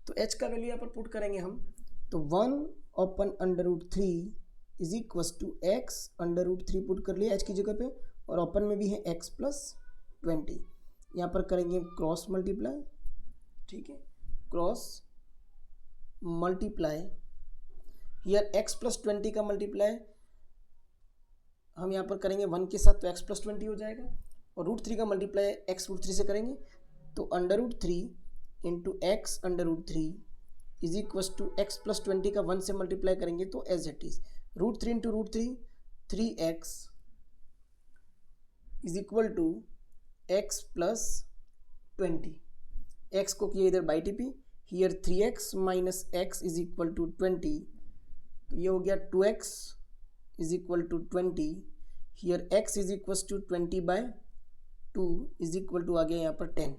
Speaker 1: तो h का वैल्यू यहाँ पर पुट करेंगे हम, तो 1 upon √3 is equal to x √3 put कर लिया h की जगह पे और अपन में भी है x प्लस 20। यहाँ पर करेंगे क्रॉस मल्टीप्लाई, ठीक है, cross multiply here x plus 20 का मल्टीप्लाई हम यहाँ पर करेंगे 1 के साथ, तो x प्लस 20 हो जाएगा और √3 का मल्टीप्लाई x √3 से करेंगे, तो √3 into x √3 is equal to x plus 20 का 1 से मल्टीप्लाई करेंगे तो as it is √3 into √3 3x is equal to x plus 20, x को किया इधर by TP, here 3x minus x is equal to 20, तो ये हो गया 2x is equal to 20, here x is equal to 20/2 is equal to आ गया यहाँ पर 10,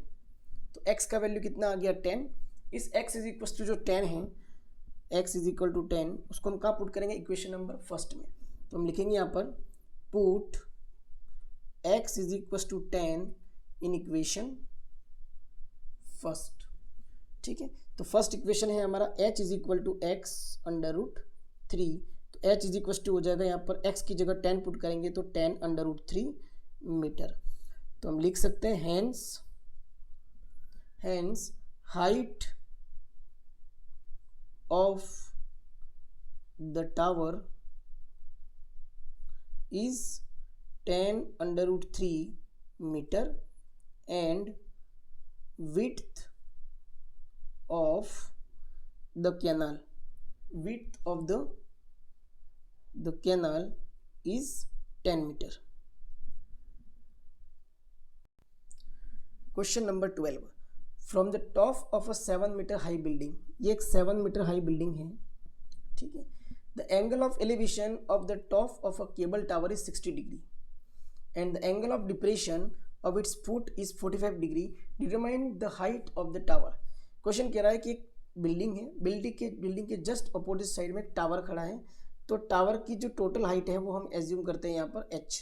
Speaker 1: तो x का वैल्यू कितना आ गया 10। इस x इज इक्वल टू जो 10 है, x इज इक्वल टू 10, उसको हम कहाँ पुट करेंगे, इक्वेशन नंबर फर्स्ट में। तो हम लिखेंगे यहाँ पर put x is equal to 10 in equation first. ठीक है, तो फर्स्ट इक्वेशन है हमारा h is equal to X under root 3, तो h इज इक्वल टू हो जाएगा यहाँ पर x की जगह 10 पुट करेंगे तो 10 अंडर रूट 3 मीटर। तो हम लिख सकते हैं hence height of the tower is 10 under root 3 meter and width of the canal is 10 meter। Question number 12, from the top of a 7 meter high building, ये एक 7 मीटर हाई बिल्डिंग है। ठीक है, the angle of elevation of the top of a cable tower is 60 degree and the angle of depression of its foot is 45 degree, determine the height of the tower. Question कह रहा है कि एक building है, building के just opposite side में एक tower खड़ा है, तो टावर की जो टोटल हाइट है वो हम एज्यूम करते हैं यहाँ पर h,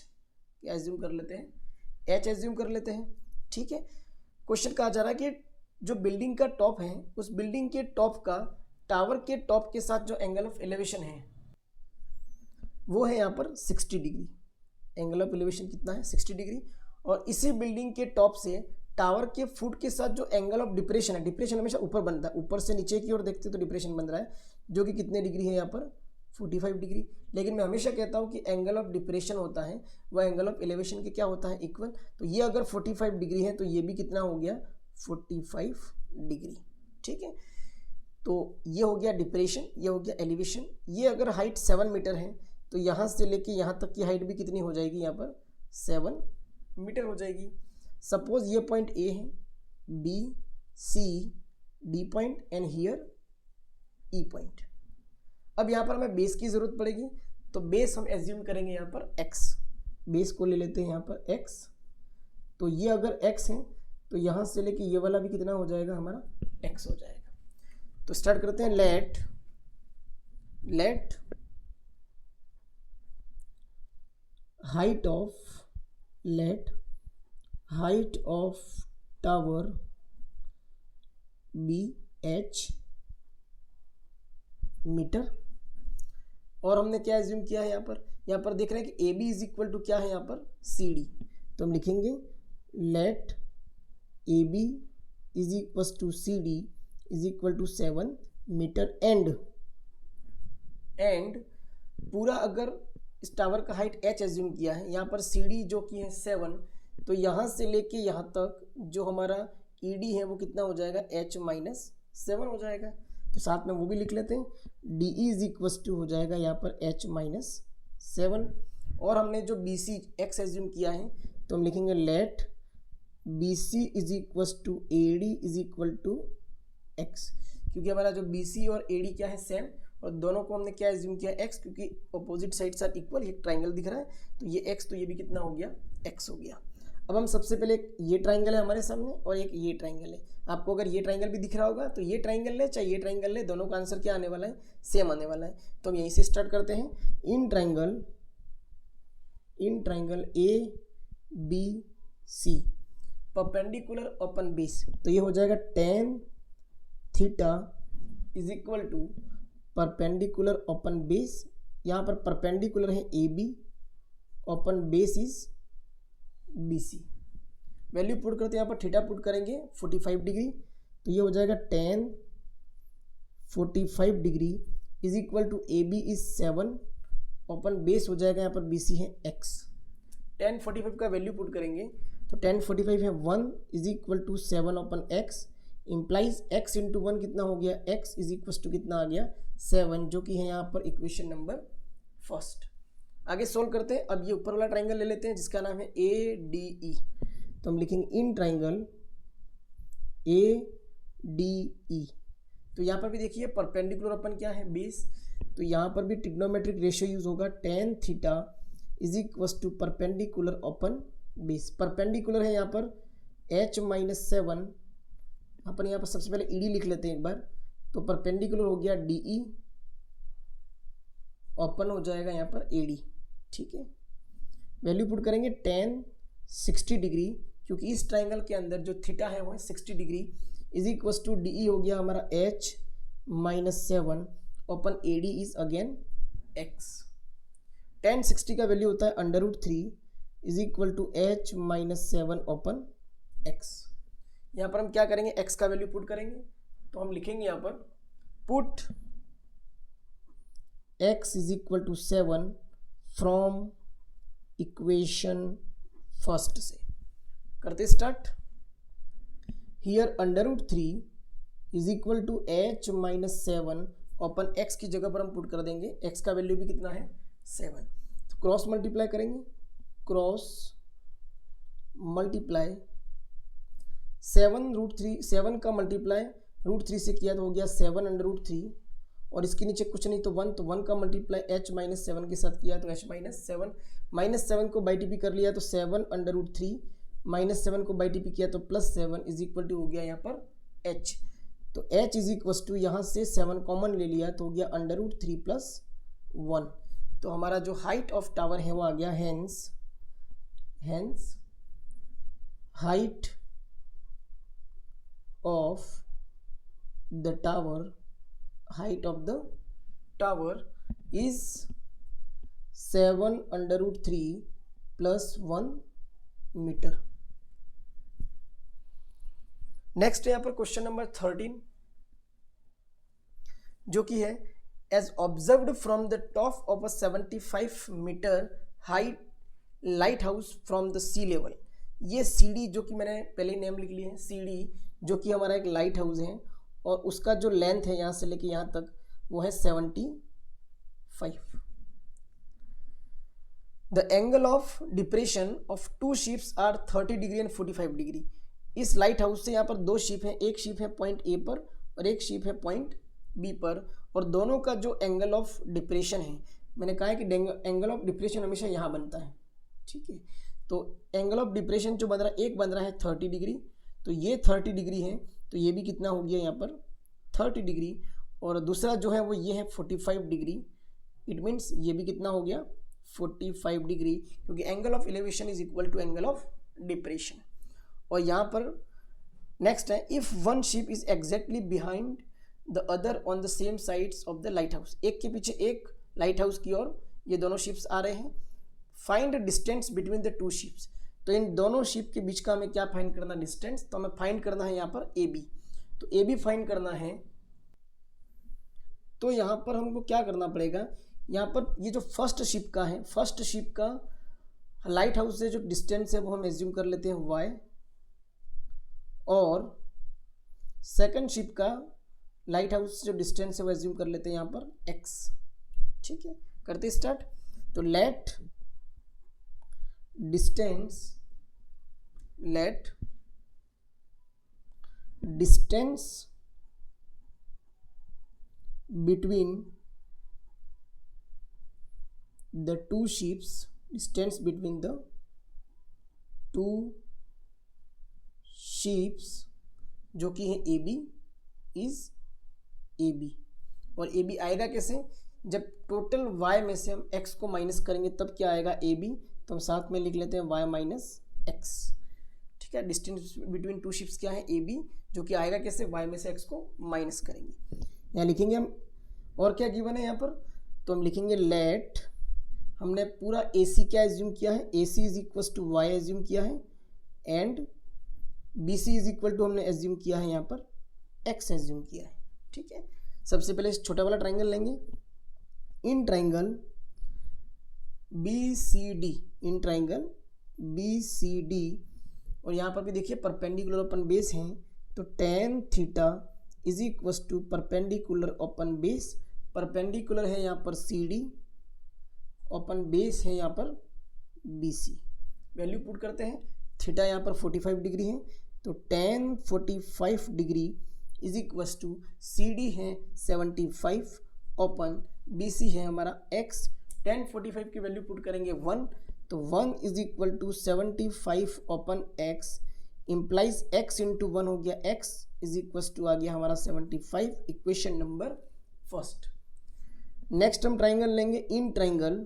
Speaker 1: एज्यूम कर लेते हैं h एज्यूम कर लेते हैं। ठीक है, क्वेश्चन कहा जा रहा है कि जो बिल्डिंग का टॉप है उस बिल्डिंग के टॉप का टावर के टॉप के साथ जो एंगल ऑफ एलिवेशन है वो है यहाँ पर 60 डिग्री। एंगल ऑफ एलिवेशन कितना है, 60 डिग्री। और इसी बिल्डिंग के टॉप से टावर के फुट के साथ जो एंगल ऑफ डिप्रेशन है, डिप्रेशन हमेशा ऊपर बनता है, ऊपर से नीचे की ओर देखते तो डिप्रेशन बन रहा है, जो कि कितने डिग्री है यहाँ पर 45 डिग्री। लेकिन मैं हमेशा कहता हूँ कि एंगल ऑफ डिप्रेशन होता है वह एंगल ऑफ एलिवेशन के क्या होता है, इक्वल। तो ये अगर 45 डिग्री है तो ये भी कितना हो गया, 45 डिग्री। ठीक है, तो ये हो गया डिप्रेशन, ये हो गया एलिवेशन। ये अगर हाइट 7 मीटर है तो यहाँ से लेके यहाँ तक की हाइट भी कितनी हो जाएगी, यहाँ पर 7 मीटर हो जाएगी। सपोज ये पॉइंट ए है, B C D point and here E point. अब यहाँ पर हमें बेस की ज़रूरत पड़ेगी, तो बेस हम एज्यूम करेंगे यहाँ पर x, बेस को ले लेते हैं यहाँ पर x। तो ये अगर x है तो यहाँ से लेके ये वाला भी कितना हो जाएगा, हमारा x हो जाएगा। तो स्टार्ट करते हैं, let height of tower be h metre. और हमने क्या एज्यूम किया है यहाँ पर देख रहे हैं कि A B is equal to क्या है यहाँ पर सी डी। तो हम लिखेंगे let A B is equal to C D is equal to 7 meter and पूरा अगर इस टावर का हाइट h एज्यूम किया है, यहाँ पर सी डी जो कि है 7, तो यहाँ से लेके यहाँ तक जो हमारा ई डी है वो कितना हो जाएगा, h-7 हो जाएगा। तो साथ में वो भी लिख लेते हैं, डी इज इक्वल टू हो जाएगा यहाँ पर h-7। और हमने जो बी सी x एज्यूम किया है तो हम लिखेंगे let B C is equal to A D is equal to x, क्योंकि हमारा जो बी सी और ए डी क्या है, सेम, और दोनों को हमने क्या एज्यूम किया, x, क्योंकि अपोजिट साइड्स आर इक्वल। एक ट्राइंगल दिख रहा है तो ये x, तो ये भी कितना हो गया, x हो गया। अब हम सबसे पहले ये ट्राइंगल है हमारे सामने और एक ये ट्राइंगल है। आपको अगर ये ट्राइंगल भी दिख रहा होगा तो ये ट्राइंगल ले चाहे ये ट्राइंगल ले, दोनों का आंसर क्या आने वाला है, सेम आने वाला है। तो हम यहीं से स्टार्ट करते हैं, in triangle A B C perpendicular upon base, तो ये हो जाएगा tan theta is equal to perpendicular upon base. यहाँ पर परपेंडिकुलर है A B, upon base is B C. Value put करते हैं, यहाँ पर थीटा पुट करेंगे 45 डिग्री, तो ये हो जाएगा tan 45 degree is equal to A B is 7, upon base हो जाएगा यहाँ पर बी सी है x। tan 45 का वैल्यू पुट करेंगे तो tan 45 है 1 is equal to 7 upon x, implies x into 1 कितना हो गया, x इज इक्वल टू कितना आ गया 7, जो कि है यहाँ पर इक्वेशन नंबर फर्स्ट। आगे सोल्व करते हैं। अब ये ऊपर वाला ट्राइंगल ले लेते हैं जिसका नाम है ए डी ई। तो हम लिखेंगे in triangle A D E. तो यहाँ पर भी देखिए परपेंडिकुलर अपन क्या है, बेस, तो यहाँ पर भी ट्रिग्नोमेट्रिक रेशियो यूज होगा, tan theta is equal to perpendicular upon base. Perpendicular है यहाँ पर h-7, अपन यहाँ पर सबसे पहले ई डी लिख लेते हैं एक बार, तो परपेंडिकुलर हो गया डी ई ओपन हो जाएगा यहाँ पर AD, ठीक है। वैल्यू पुट करेंगे tan 60 डिग्री, क्योंकि इस ट्राइंगल के अंदर जो थीटा है वो है 60 degree, is equal to DE हो गया हमारा H minus 7 upon AD is again X। tan 60 का वैल्यू होता है √3 is equal to H minus 7 upon X। यहाँ पर हम क्या करेंगे, X का वैल्यू पुट करेंगे, तो हम लिखेंगे यहाँ पर put X is equal to 7 from equation first से। करते start. Here √3 is equal to H minus 7 upon X की जगह पर हम पुट कर देंगे, X का वैल्यू भी कितना है 7, तो क्रॉस मल्टीप्लाई करेंगे, क्रॉस मल्टीप्लाई 7 का मल्टीप्लाई √3 से किया तो हो गया 7 और इसके नीचे कुछ नहीं तो 1, तो 1 का मल्टीप्लाई H माइनस 7 के साथ किया तो H माइनस 7 को बाई TP कर लिया तो 7 माइनस 7 को बाई TP किया तो +7 इज इक्वल टू हो गया यहाँ पर H। तो H इज इक्वल टू यहाँ से 7 कॉमन ले लिया तो हो गया √3 + 1। तो हमारा जो हाइट ऑफ टावर है वो आ गया hence height of the tower is 7 √3 + 1 metre. Next है यहाँ पर क्वेश्चन नंबर 13, जो कि है as observed from the top of a 75 metre height lighthouse from the sea level. ये CD जो कि मैंने पहले नेम लिख लिया है, CD जो कि हमारा एक लाइट हाउस है और उसका जो लेंथ है यहाँ से लेके यहाँ तक वो है 75। The angle of depression of 2 ships are 30 degree and 45 degree. इस लाइट हाउस से यहाँ पर 2 शिप हैं, एक शिप है पॉइंट A पर और एक शिप है पॉइंट B पर, और दोनों का जो एंगल ऑफ डिप्रेशन है, मैंने कहा है कि एंगल ऑफ डिप्रेशन हमेशा यहाँ बनता है, ठीक है। तो एंगल ऑफ डिप्रेशन जो बन रहा है, एक बन रहा है 30 डिग्री, तो ये 30 डिग्री है, तो ये भी कितना हो गया यहाँ पर 30 डिग्री, और दूसरा जो है वो ये है 45 डिग्री। इट मीन्स ये भी कितना हो गया 45 डिग्री, क्योंकि angle of elevation is equal to angle of depression. और यहाँ पर नेक्स्ट है if one ship is exactly behind the other on the same sides of the lighthouse. एक के पीछे एक लाइट हाउस की ओर ये दोनों शिप्स आ रहे हैं। Find distance between the 2 ships. तो इन दोनों शिप के बीच का हमें क्या फाइंड करना, डिस्टेंस। तो हमें फाइंड करना है यहाँ पर AB। तो AB फाइंड करना है, तो यहाँ पर हमको क्या करना पड़ेगा, यहाँ पर ये जो फर्स्ट शिप का है, फर्स्ट शिप का लाइट हाउस से जो डिस्टेंस है वो हम एज्यूम कर लेते हैं Y, और सेकंड शिप का लाइट हाउस से जो डिस्टेंस है वो एज्यूम कर लेते हैं यहाँ पर X, ठीक है। करते स्टार्ट। तो late distance between the 2 ships, distance between the 2 ships जो कि है AB is AB। और AB आएगा कैसे, जब टोटल Y में से हम X को माइनस करेंगे तब क्या आएगा AB। तो हम साथ में लिख लेते हैं Y माइनस X, ठीक है। डिस्टेंस बिटवीन 2 शिप्स क्या है AB, जो कि आएगा कैसे, Y में से X को माइनस करेंगे। यहाँ लिखेंगे हम, और क्या गिवन है यहाँ पर, तो हम लिखेंगे लेट, हमने पूरा AC क्या एज्यूम किया है, AC is equal to Y assume किया है, and BC is equal to हमने एज्यूम किया है यहाँ पर X एज्यूम किया है, ठीक है। सबसे पहले छोटा वाला ट्राइंगल लेंगे, in triangle BCD, in triangle BCD, और यहाँ पर भी देखिए परपेंडिकुलर अपन बेस हैं, तो tan theta is equal to perpendicular upon base. Perpendicular है यहाँ पर CD, ओपन बेस है यहाँ पर BC। वैल्यू पुट करते हैं, थीटा यहाँ पर 45 डिग्री है, तो tan 45 degree is equal to CD है 75 ओपन BC है हमारा X। tan 45 की वैल्यू पुट करेंगे 1, तो 1 is equal to 75 upon X implies X into 1 हो गया X इज इक्वल टू आ गया हमारा 75। Equation number first. नेक्स्ट हम ट्राइंगल लेंगे in triangle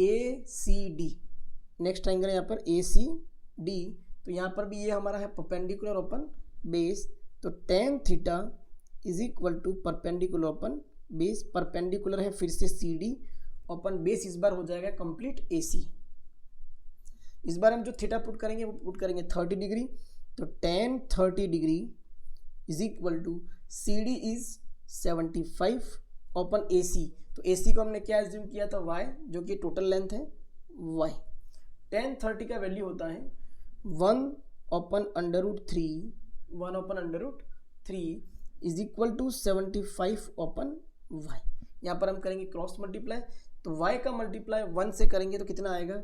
Speaker 1: ACD। Next triangle है यहाँ पर ACD। तो यहाँ पर भी ये हमारा है परपेंडिकुलर ओपन बेस। तो tan theta is equal to perpendicular upon base. Perpendicular है फिर से CD, ओपन बेस इस बार हो जाएगा कंप्लीट AC। इस बार हम जो थीटा पुट करेंगे वो पुट करेंगे 30 डिग्री। तो tan 30 degree is equal to CD is 75 upon AC। तो AC को हमने क्या एज्यूम किया था y, जो कि टोटल लेंथ है y। tan 30 का वैल्यू होता है 1 upon under root 3 is equal to 75 upon y। यहाँ पर हम करेंगे क्रॉस मल्टीप्लाई। तो y का मल्टीप्लाई 1 से करेंगे तो कितना आएगा,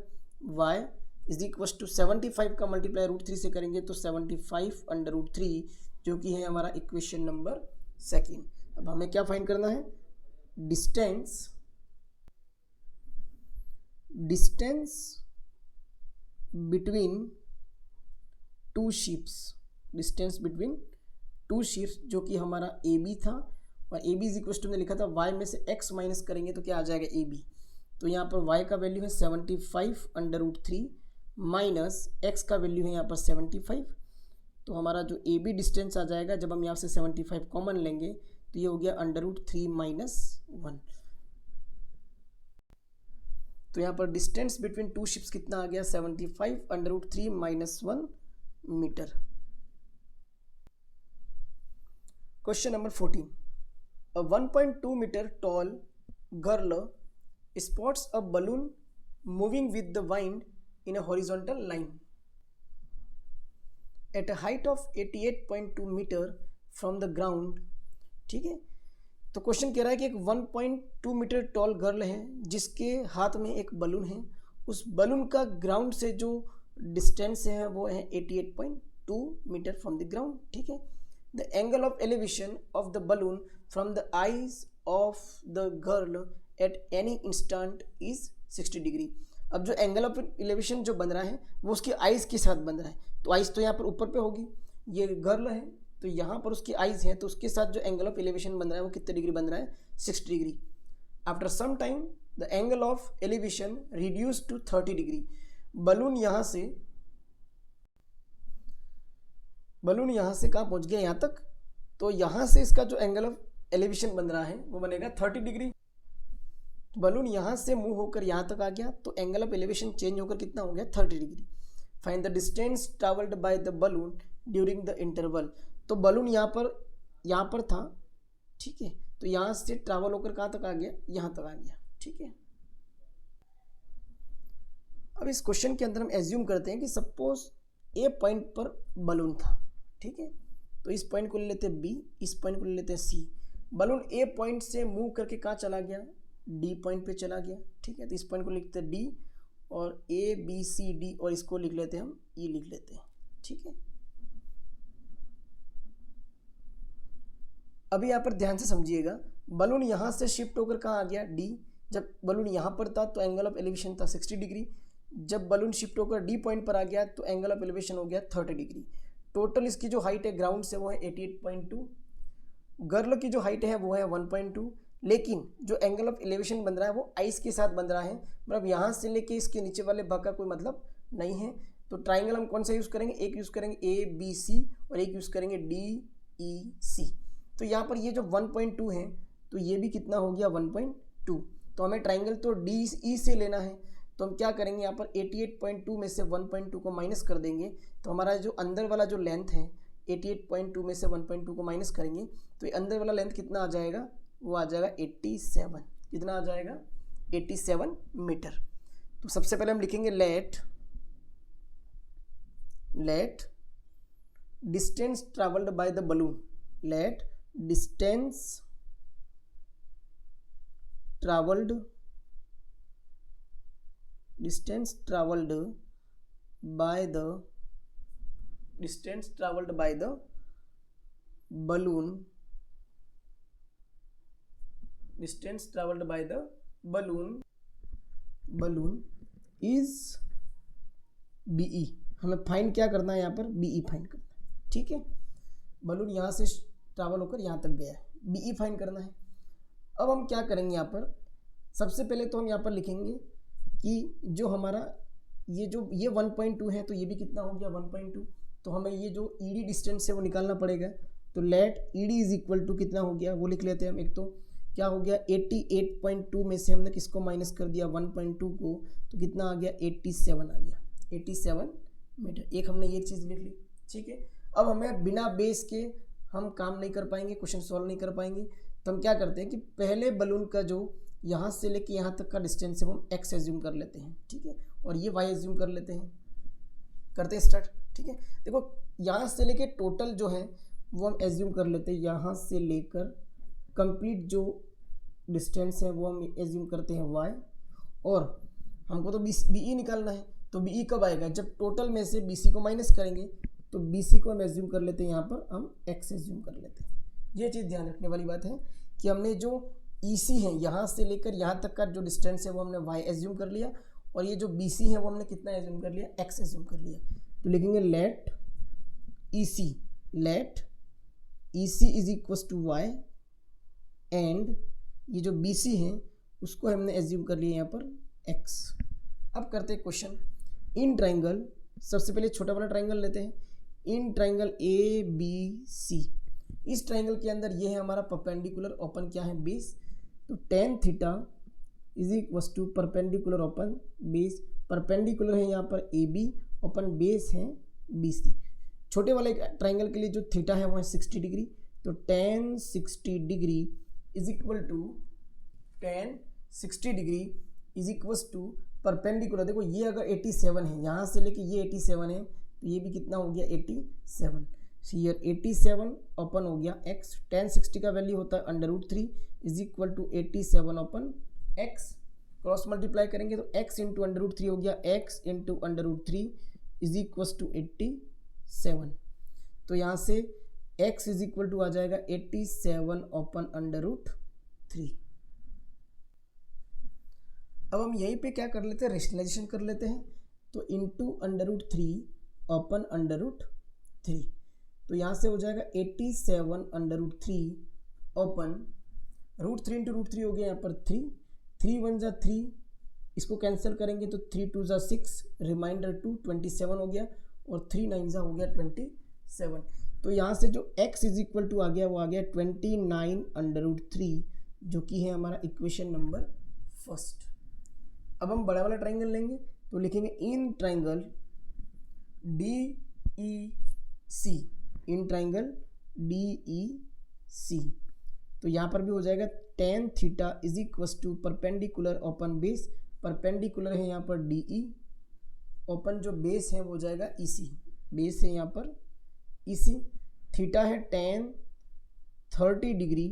Speaker 1: y इज इक्वल टू 75 का मल्टीप्लाई रूट 3 से करेंगे तो 75 अंडर रूट 3, जो कि है हमारा इक्वेशन नंबर 2। अब हमें क्या फाइंड करना है, डिस्टेंस बिटवीन टू शिप्स, जो कि हमारा AB था। और AB इज इक्वल टू, लिखा था y में से x माइनस करेंगे तो क्या आ जाएगा AB। तो यहाँ पर y का वैल्यू है 75 अंडर रूट 3 माइनस x का वैल्यू है यहाँ पर 75। तो हमारा जो AB डिस्टेंस आ जाएगा, जब हम यहाँ से 75 कॉमन लेंगे तो ये हो गया अंडर रूट 3 माइनस 1। तो यहाँ पर डिस्टेंस बिटवीन टू शिप्स कितना आ गया, 75 under root 3 minus 1 metre. Question number 14। A 1.2 meter tall girl spots a balloon moving with the wind in a horizontal line at a height of 88.2 meter from the ground। ठीक है, तो question कह रहा है कि एक 1.2 मीटर टॉल गर्ल है जिसके हाथ में एक बलून है। उस बलून का ग्राउंड से जो डिस्टेंस है वो है 88.2 मीटर फ्रॉम द ग्राउंड। ठीक है, the angle of elevation of the balloon from the eyes of the girl at any instant is 60 degree. अब जो एंगल ऑफ एलिवेशन जो बन रहा है वो उसके आईज के साथ बन रहा है। तो आईज तो यहाँ पर ऊपर पे होगी, ये गर्ल है तो यहाँ पर उसकी आईज है, तो उसके साथ जो एंगल ऑफ एलिवेशन बन रहा है वो कितने डिग्री बन रहा है, 60 degree. After some time the angle of elevation reduce to 30 degree. Balloon यहाँ से कहाँ पहुँच गया, यहाँ तक। तो यहाँ से इसका जो एंगल ऑफ एलिवेशन बन रहा है वो बनेगा 30 डिग्री। बलून यहाँ से मूव होकर यहाँ तक आ गया तो एंगल ऑफ एलिवेशन चेंज होकर कितना हो गया, 30 degree. Find the distance travelled by the balloon during the interval. तो बलून यहाँ पर था, ठीक है, तो यहाँ से ट्रैवल होकर कहाँ तक आ गया, यहाँ तक आ गया। ठीक है, अब इस क्वेश्चन के अंदर हम एज्यूम करते हैं कि सपोज ए पॉइंट पर बलून था। ठीक है, तो इस पॉइंट को ले लेते हैं B, इस पॉइंट को ले लेते हैं C। बलून ए पॉइंट से मूव करके कहाँ चला गया, D पॉइंट पे चला गया। ठीक है, तो इस पॉइंट को लिखते हैं D और ABCD और इसको लिख लेते हैं हम E लिख लेते हैं। ठीक है, अभी यहाँ पर ध्यान से समझिएगा, बलून यहाँ से शिफ्ट होकर कहाँ आ गया, D। जब बलून यहाँ पर था तो एंगल ऑफ एलिवेशन था 60 डिग्री। जब बलून शिफ्ट होकर D पॉइंट पर आ गया तो एंगल ऑफ एलिवेशन हो गया 30 डिग्री। टोटल इसकी जो हाइट है ग्राउंड से वो है 88.2। गर्ल की जो हाइट है वो है 1.2, लेकिन जो एंगल ऑफ एलिवेशन बन रहा है वो आइस के साथ बन रहा है, मतलब यहाँ से लेके इसके नीचे वाले भाग का कोई मतलब नहीं है। तो ट्राइंगल हम कौन सा यूज़ करेंगे, एक यूज़ करेंगे ABC और एक यूज़ करेंगे DEC। तो यहाँ पर ये जो 1.2 है तो ये भी कितना हो गया, 1.2। तो हमें ट्राइंगल तो DE से लेना है, तो हम क्या करेंगे, यहाँ पर 88.2 में से 1.2 को माइनस कर देंगे तो हमारा जो अंदर वाला जो लेंथ है 88.2 में से 1.2 को माइनस करेंगे तो ये अंदर वाला लेंथ कितना आ जाएगा, वो आ जाएगा 87। कितना आ जाएगा, 87 मीटर। तो सबसे पहले हम लिखेंगे let distance travelled by the balloon. लेट डिस्टेंस ट्रैवल्ड by the balloon is BE। हमें फाइंड क्या करना है, यहाँ पर BE फाइंड करना है। ठीक है, बलून यहाँ से ट्रैवल होकर यहाँ तक गया है, BE फाइंड करना है। अब हम क्या करेंगे यहाँ पर, सबसे पहले तो हम यहाँ पर लिखेंगे कि जो हमारा ये 1.2 है, तो ये भी कितना हो गया 1.2, तो हमें ये जो ईडी डिस्टेंस है वो निकालना पड़ेगा। तो let ED is equal to कितना हो गया वो लिख लेते हैं हम। एक तो क्या हो गया 88.2 में से हमने किसको माइनस कर दिया 1.2 को, तो कितना आ गया 87 आ गया, 87 मीटर। एक हमने ये चीज़ लिख ली, ठीक है। अब हमें बिना बेस के हम काम नहीं कर पाएंगे, क्वेश्चन सॉल्व नहीं कर पाएंगे, तो हम क्या करते हैं कि पहले बलून का जो यहाँ से लेके यहाँ तक का डिस्टेंस है वो हम एक्स एज्यूम कर लेते हैं, ठीक है, और ये वाई एज्यूम कर लेते हैं। करते हैं स्टार्ट, ठीक है। देखो यहाँ से लेके टोटल जो है वो हम एज्यूम कर लेते हैं, यहाँ से लेकर कंप्लीट जो डिस्टेंस है वो हम एज्यूम करते हैं वाई, और हमको तो बी निकालना है। तो बी कब आएगा, जब टोटल में से बी को माइनस करेंगे, तो बी को हम एज्यूम कर लेते हैं, यहाँ पर हम एक्स एज्यूम कर लेते हैं। ये चीज़ ध्यान रखने वाली बात है कि हमने जो EC है यहाँ से लेकर यहाँ तक का जो डिस्टेंस है वो हमने y एज्यूम कर लिया, और ये जो BC है वो हमने कितना एज्यूम कर लिया x एज्यूम कर लिया। तो लिखेंगे let EC is equal to y, and ये जो BC है उसको हमने एज्यूम कर लिया यहाँ पर x। अब करते हैं क्वेश्चन। इन ट्राइंगल, सबसे पहले छोटा वाला ट्राइंगल लेते हैं, इन ट्राइंगल ABC, इस ट्राइंगल के अंदर ये है हमारा परपेंडिकुलर ओपन क्या है बेस, तो tan theta is equal to perpendicular upon base, perpendicular है यहाँ पर AB, ओपन बेस है BC। छोटे वाले ट्राइंगल के लिए जो थीटा है वो है 60 डिग्री, तो tan 60 degree is equal to tan 60 degree is equal to perpendicular, देखो ये अगर 87 है, यहाँ से लेके ये 87 है, तो ये भी कितना हो गया 87, हियर 87 ओपन हो गया x, tan 60 का वैल्यू होता है √3 is equal to 87 upon x, cross multiply करेंगे तो x इंटू √3 हो गया, x into √3 is equal to 87, तो यहाँ से x इज इक्वल टू आ जाएगा 87 ओपन √3। अब हम यहीं पे क्या कर लेते हैं, रेशनलाइजेशन कर लेते हैं, तो इंटू √3 ओपन √3, तो यहाँ से हो जाएगा 87 √3 ओपन √3 इंटू √3 हो गया यहाँ पर 3, 3 1 जा 3, इसको कैंसिल करेंगे तो 3 2 जा 6, रिमाइंडर 2 27 हो गया, और 3 9 जा हो गया 27। तो यहाँ से जो x इज इक्वल टू आ गया वो आ गया 29 √3, जो कि है हमारा इक्वेशन नंबर फर्स्ट। अब हम बड़ा वाला ट्राइंगल लेंगे, तो लिखेंगे in triangle DEC, in triangle DEC, तो यहाँ पर भी हो जाएगा tan theta is equal to perpendicular upon base, perpendicular है यहाँ पर DE, ओपन जो बेस है वो हो जाएगा EC, बेस है यहाँ पर EC, थीटा है tan 30 degree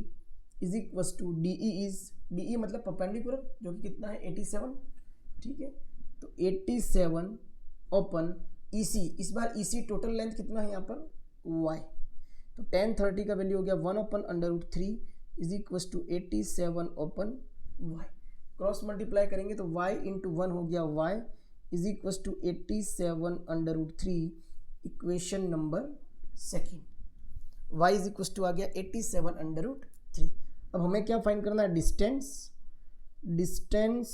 Speaker 1: is equal to DE मतलब परपेंडिकुलर, जो कि कितना है 87, ठीक है, तो 87 ओपन EC, इस बार EC टोटल लेंथ कितना है यहाँ पर y, तो tan 30 का वैल्यू हो गया 1 open √3 is equal to 87 upon y, cross multiply करेंगे तो y इंटू 1 हो गया y is equal to 87 √3, equation number second, y is equal to आ गया 87 √3। अब हमें क्या फाइंड करना है, distance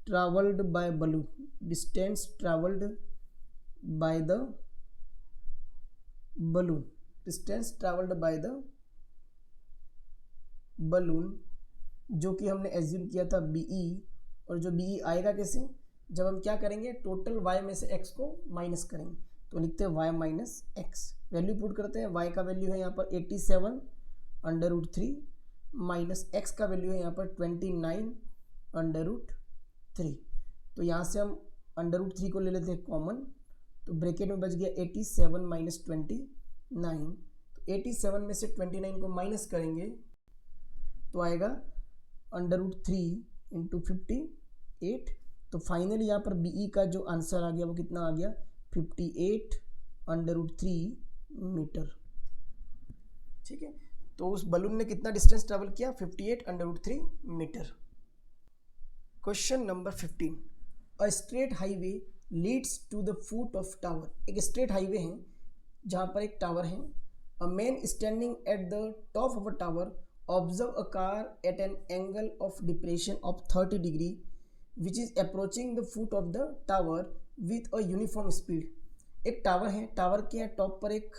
Speaker 1: travelled by balloon, distance travelled by the balloon, distance travelled by the balloon, जो कि हमने एज्यूम किया था BE, और जो BE आएगा कैसे, जब हम क्या करेंगे टोटल y में से x को माइनस करेंगे, तो लिखते हैं y minus x, value put करते हैं, y का वैल्यू है यहाँ पर 87 √3 माइनस x का वैल्यू है यहाँ पर 29 √3, तो यहाँ से हम √3 को ले लेते हैं कॉमन, तो ब्रैकेट में बच गया 87 माइनस 29, तो 87 में से 29 को माइनस करेंगे तो आएगा √3 इंटू 58, तो फाइनली यहाँ पर BE का जो आंसर आ गया वो कितना आ गया 58 √3 मीटर, ठीक है। तो उस बलून ने कितना डिस्टेंस ट्रैवल किया 58 √3 metre. Question number 15, a straight highway leads to the foot of tower, एक स्ट्रेट हाईवे है जहाँ पर एक टावर है, a man standing at the top of a tower observe a car at an angle of depression of 30 degree which is approaching the foot of the tower with a uniform speed. एक tower है, tower के top पर एक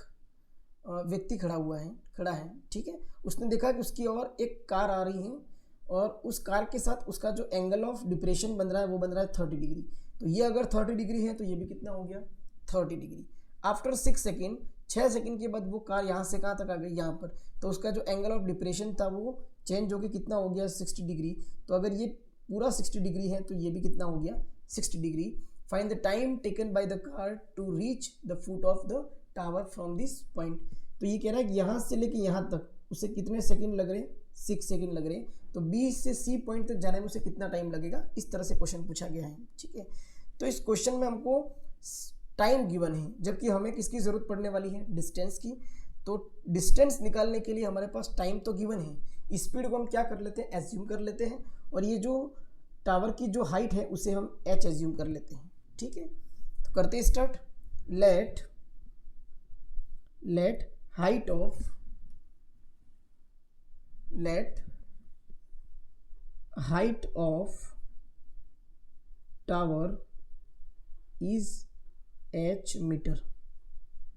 Speaker 1: व्यक्ति खड़ा है, ठीक है। उसने देखा कि उसकी ओर एक कार आ रही है और उस कार के साथ उसका जो एंगल ऑफ डिप्रेशन बन रहा है वो बन रहा है 30 डिग्री। तो ये अगर 30 डिग्री है तो ये भी कितना हो गया 30 डिग्री। आफ्टर 6 सेकेंड, 6 सेकेंड के बाद वो कार यहाँ से कहाँ तक आ गई, यहाँ पर। तो उसका जो एंगल ऑफ डिप्रेशन था वो चेंज होकर कितना हो गया 60 डिग्री। तो अगर ये पूरा 60 डिग्री है तो ये भी कितना हो गया 60 degree. Find the time taken by the car to reach the foot of the tower from this point. तो ये कह रहा है कि यहाँ से लेके यहाँ तक उसे कितने सेकंड लग रहे हैं, 6 सेकंड लग रहे हैं। तो बी से सी पॉइंट तक जाने में उसे कितना टाइम लगेगा, इस तरह से क्वेश्चन पूछा गया है, ठीक है। तो इस क्वेश्चन में हमको टाइम गिवन है, जबकि हमें किसकी ज़रूरत पड़ने वाली है, डिस्टेंस की। तो डिस्टेंस निकालने के लिए हमारे पास टाइम तो गिवन है, स्पीड को हम क्या कर लेते हैं, एज्यूम कर लेते हैं, और ये जो टावर की जो हाइट है उसे हम h एज्यूम कर लेते हैं, ठीक है। तो करते हैं start. Let height of tower is h metre,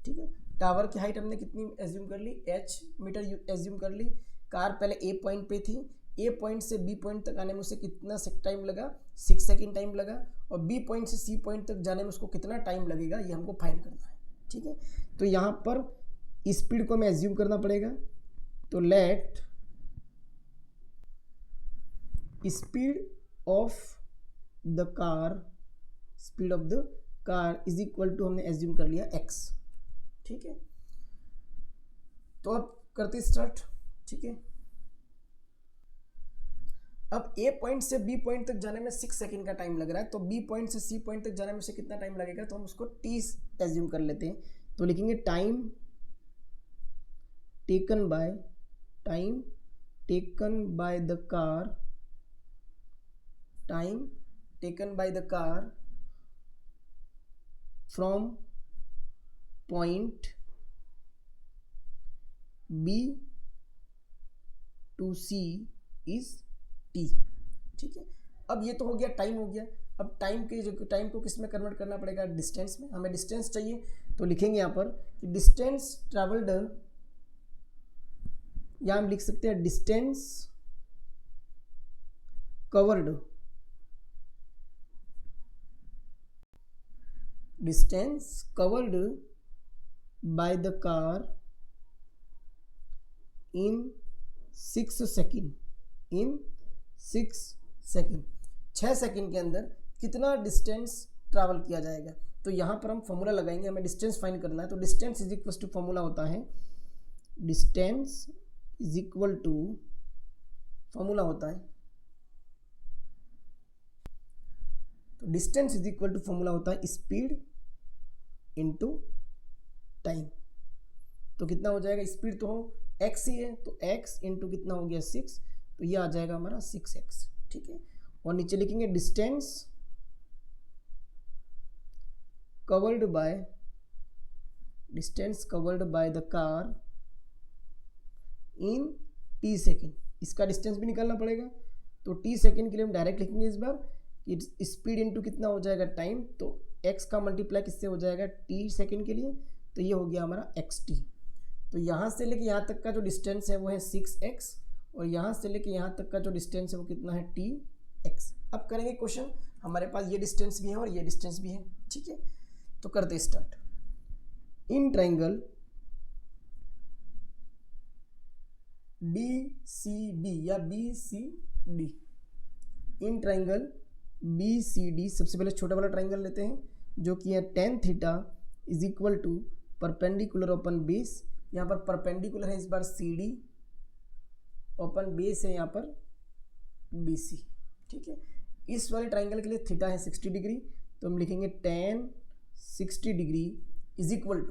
Speaker 1: ठीक है। टावर की हाइट हमने कितनी एज्यूम कर ली, h मीटर एज्यूम कर ली। कार पहले ए पॉइंट पे थी, ए पॉइंट से बी पॉइंट तक आने में उसे कितना टाइम लगा, 6 सेकेंड टाइम लगा। और बी पॉइंट से सी पॉइंट तक जाने में उसको कितना टाइम लगेगा ये हमको फाइंड करना है, ठीक है। तो यहाँ पर स्पीड को हमें एज्यूम करना पड़ेगा। तो let speed of the car is equal to, हमने एज्यूम कर लिया x, ठीक है। तो अब करते स्टार्ट, ठीक है। अब ए पॉइंट से बी पॉइंट तक जाने में 6 सेकंड का टाइम लग रहा है, तो बी पॉइंट से सी पॉइंट तक जाने में से कितना टाइम लगेगा, तो हम उसको t एज्यूम कर लेते हैं। तो लिखेंगे time taken by the car from point B to C is t, ठीक है। अब ये तो हो गया, टाइम हो गया। अब टाइम को किस में कन्वर्ट करना पड़ेगा, डिस्टेंस में। हमें डिस्टेंस चाहिए, तो लिखेंगे यहाँ पर कि डिस्टेंस ट्रैवल्ड, या हम लिख सकते हैं distance covered by the car in 6 second. 6 second के अंदर कितना डिस्टेंस ट्रैवल किया जाएगा। तो यहाँ पर हम फॉर्मूला लगाएंगे, हमें डिस्टेंस फाइंड करना है। तो distance is equal to, formula होता है फॉर्मूला होता है स्पीड इनटू टाइम। तो कितना हो जाएगा, स्पीड तो हो x ही है, तो x इंटू कितना हो गया 6, तो ये आ जाएगा हमारा 6x, ठीक है। और नीचे लिखेंगे distance covered by the car in t second. इसका डिस्टेंस भी निकालना पड़ेगा, तो t सेकेंड के लिए हम डायरेक्ट लिखेंगे इस बार कि स्पीड इंटू कितना हो जाएगा टाइम, तो x का मल्टीप्लाई किससे हो जाएगा t सेकेंड के लिए, तो ये हो गया हमारा xt। तो यहाँ से लेके यहाँ तक का जो डिस्टेंस है वो है 6x, और यहाँ से लेके यहाँ तक का जो डिस्टेंस है वो कितना है tx। अब करेंगे क्वेश्चन, हमारे पास ये डिस्टेंस भी है और ये डिस्टेंस भी है, ठीक है। तो करते स्टार्ट। इन ट्राइंगल DCB या BCD, इन ट्राइंगल BCD सबसे पहले छोटा वाला ट्राइंगल लेते हैं जो कि है tan theta is equal to perpendicular upon base. यहाँ पर परपेंडिकुलर है इस बार CD, ओपन बेस है यहाँ पर BC, ठीक है। इस वाले ट्राइंगल के लिए थीटा है 60 डिग्री, तो हम लिखेंगे tan 60 degree is equal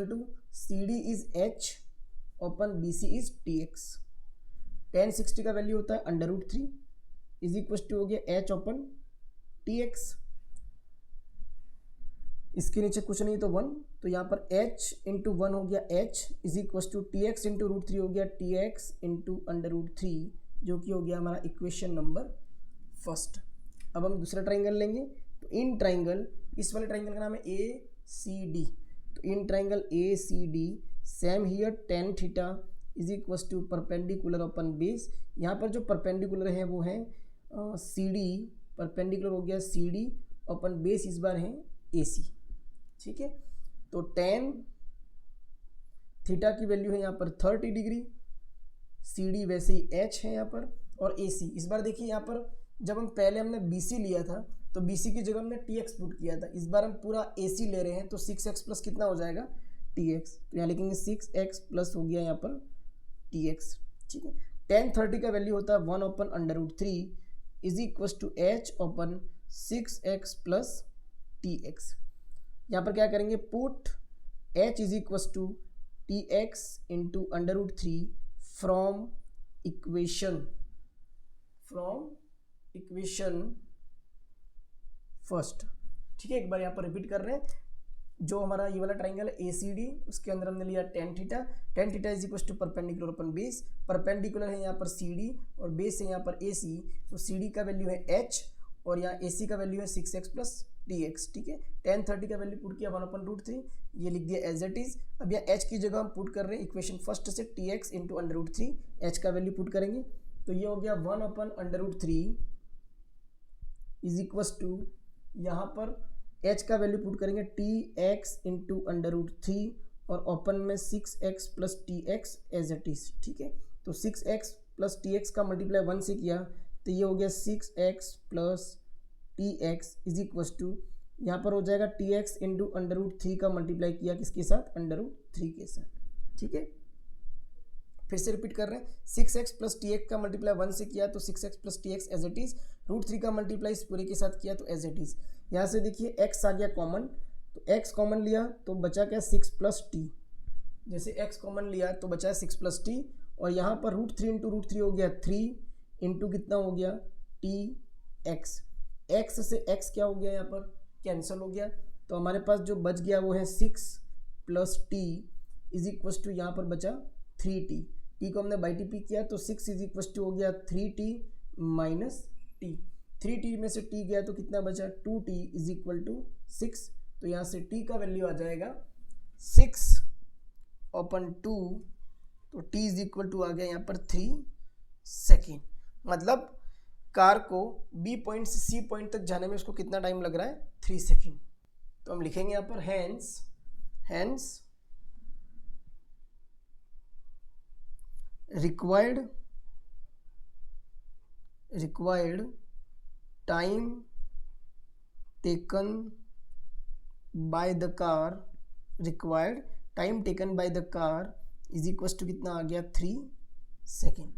Speaker 1: to CD is H, upon BC is TX। tan 60 का वैल्यू होता है √3 इज इक्वल टू हो गया H ओपन TX। इसके नीचे कुछ नहीं तो 1, तो यहाँ पर h इंटू 1 हो गया h is equals to T X into root 3 हो गया T X into under root 3, जो कि हो गया हमारा इक्वेशन नंबर फर्स्ट। अब हम दूसरा ट्राइंगल लेंगे, तो इन ट्राइंगल, इस वाले ट्राइंगल का नाम है ए सी डी, तो in triangle A C D same here tan theta is equals to perpendicular upon base. यहाँ पर जो परपेंडिकुलर है वो है सी डी, परपेंडिकुलर हो गया सी डी, अपन बेस इस बार है ए सी, ठीक है। तो टेन थीटा की वैल्यू है यहाँ पर 30 डिग्री, सी डी वैसे ही एच है यहाँ पर, और ए सी इस बार देखिए यहाँ पर जब हम पहले हमने बी सी लिया था तो बी सी की जगह हमने टी एक्स पुट किया था, इस बार हम पूरा ए सी ले रहे हैं तो 6x प्लस कितना हो जाएगा टी एक्स, तो यहाँ लिखेंगे 6x प्लस हो गया यहाँ पर टी एक्स, ठीक है। टेन 30 का वैल्यू होता है 1 upon under root 3 is equals to H upon 6x plus T X. यहाँ पर क्या करेंगे, put h is equals to T X into under root 3 from equation first, ठीक है। एक बार यहाँ पर रिपीट कर रहे हैं, जो हमारा ये वाला ट्राइंगल है ए सी डी, उसके अंदर हमने लिया tan theta is equal to perpendicular upon base, perpendicular है यहाँ पर सी डी और बेस है यहाँ पर ए सी, तो सी डी का वैल्यू है एच और यहाँ ए सी का वैल्यू है 6x प्लस टी एक्स, ठीक है। टेन 30 का वैल्यू पुट किया 1 अपन रूट 3, ये लिख दिया एज इट इज। अब यहाँ एच की जगह हम पुट कर रहे हैं इक्वेशन फर्स्ट से T X into under root 3, H का वैल्यू पुट करेंगे तो ये हो गया 1 upon under root 3 is equals to, यहाँ पर h का वैल्यू पुट करेंगे T X into under root 3 और ओपन में 6x plus T X as it is, ठीक है। तो 6x प्लस टी एक्स का मल्टीप्लाई 1 से किया तो ये हो गया 6x plus T X is equals to, यहाँ पर हो जाएगा T X into under root 3 का मल्टीप्लाई किया किसके साथ, अंडर रूट 3 के साथ, ठीक है। फिर से रिपीट कर रहे हैं, 6x प्लस टी एक्स का मल्टीप्लाई 1 से किया तो 6x plus T X as it is, root 3 का मल्टीप्लाई इस पूरे के साथ किया तो एज इट इज। यहाँ से देखिए x आ गया कॉमन, तो x कॉमन लिया तो बचा क्या 6 प्लस टी, जैसे x कॉमन लिया तो बचा 6 प्लस टी, और यहाँ पर रूट 3 इंटू रूट 3 हो गया 3 इंटू कितना हो गया टी एक्स, x से x क्या हो गया यहाँ पर कैंसिल हो गया, तो हमारे पास जो बच गया वो है 6 plus T is equals to, यहाँ पर बचा 3t, t को हमने बाई टी पी किया तो 6 इज इक्वस टू हो गया 3t माइनस टी, 3t में से t गया तो कितना बचा 2t इज इक्वल टू 6, तो यहाँ से t का वैल्यू आ जाएगा 6 ओपन 2, तो t इज इक्वल टू आ गया यहाँ पर 3 सेकेंड, मतलब कार को b पॉइंट से c पॉइंट तक जाने में उसको कितना टाइम लग रहा है 3 सेकेंड। तो हम लिखेंगे यहाँ पर hence required time taken by the car is equal to कितना आ गया 3 सेकेंड।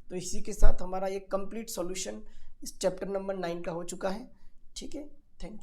Speaker 1: तो इसी के साथ हमारा ये कंप्लीट सॉल्यूशन इस चैप्टर नंबर 9 का हो चुका है, ठीक है। Thank you.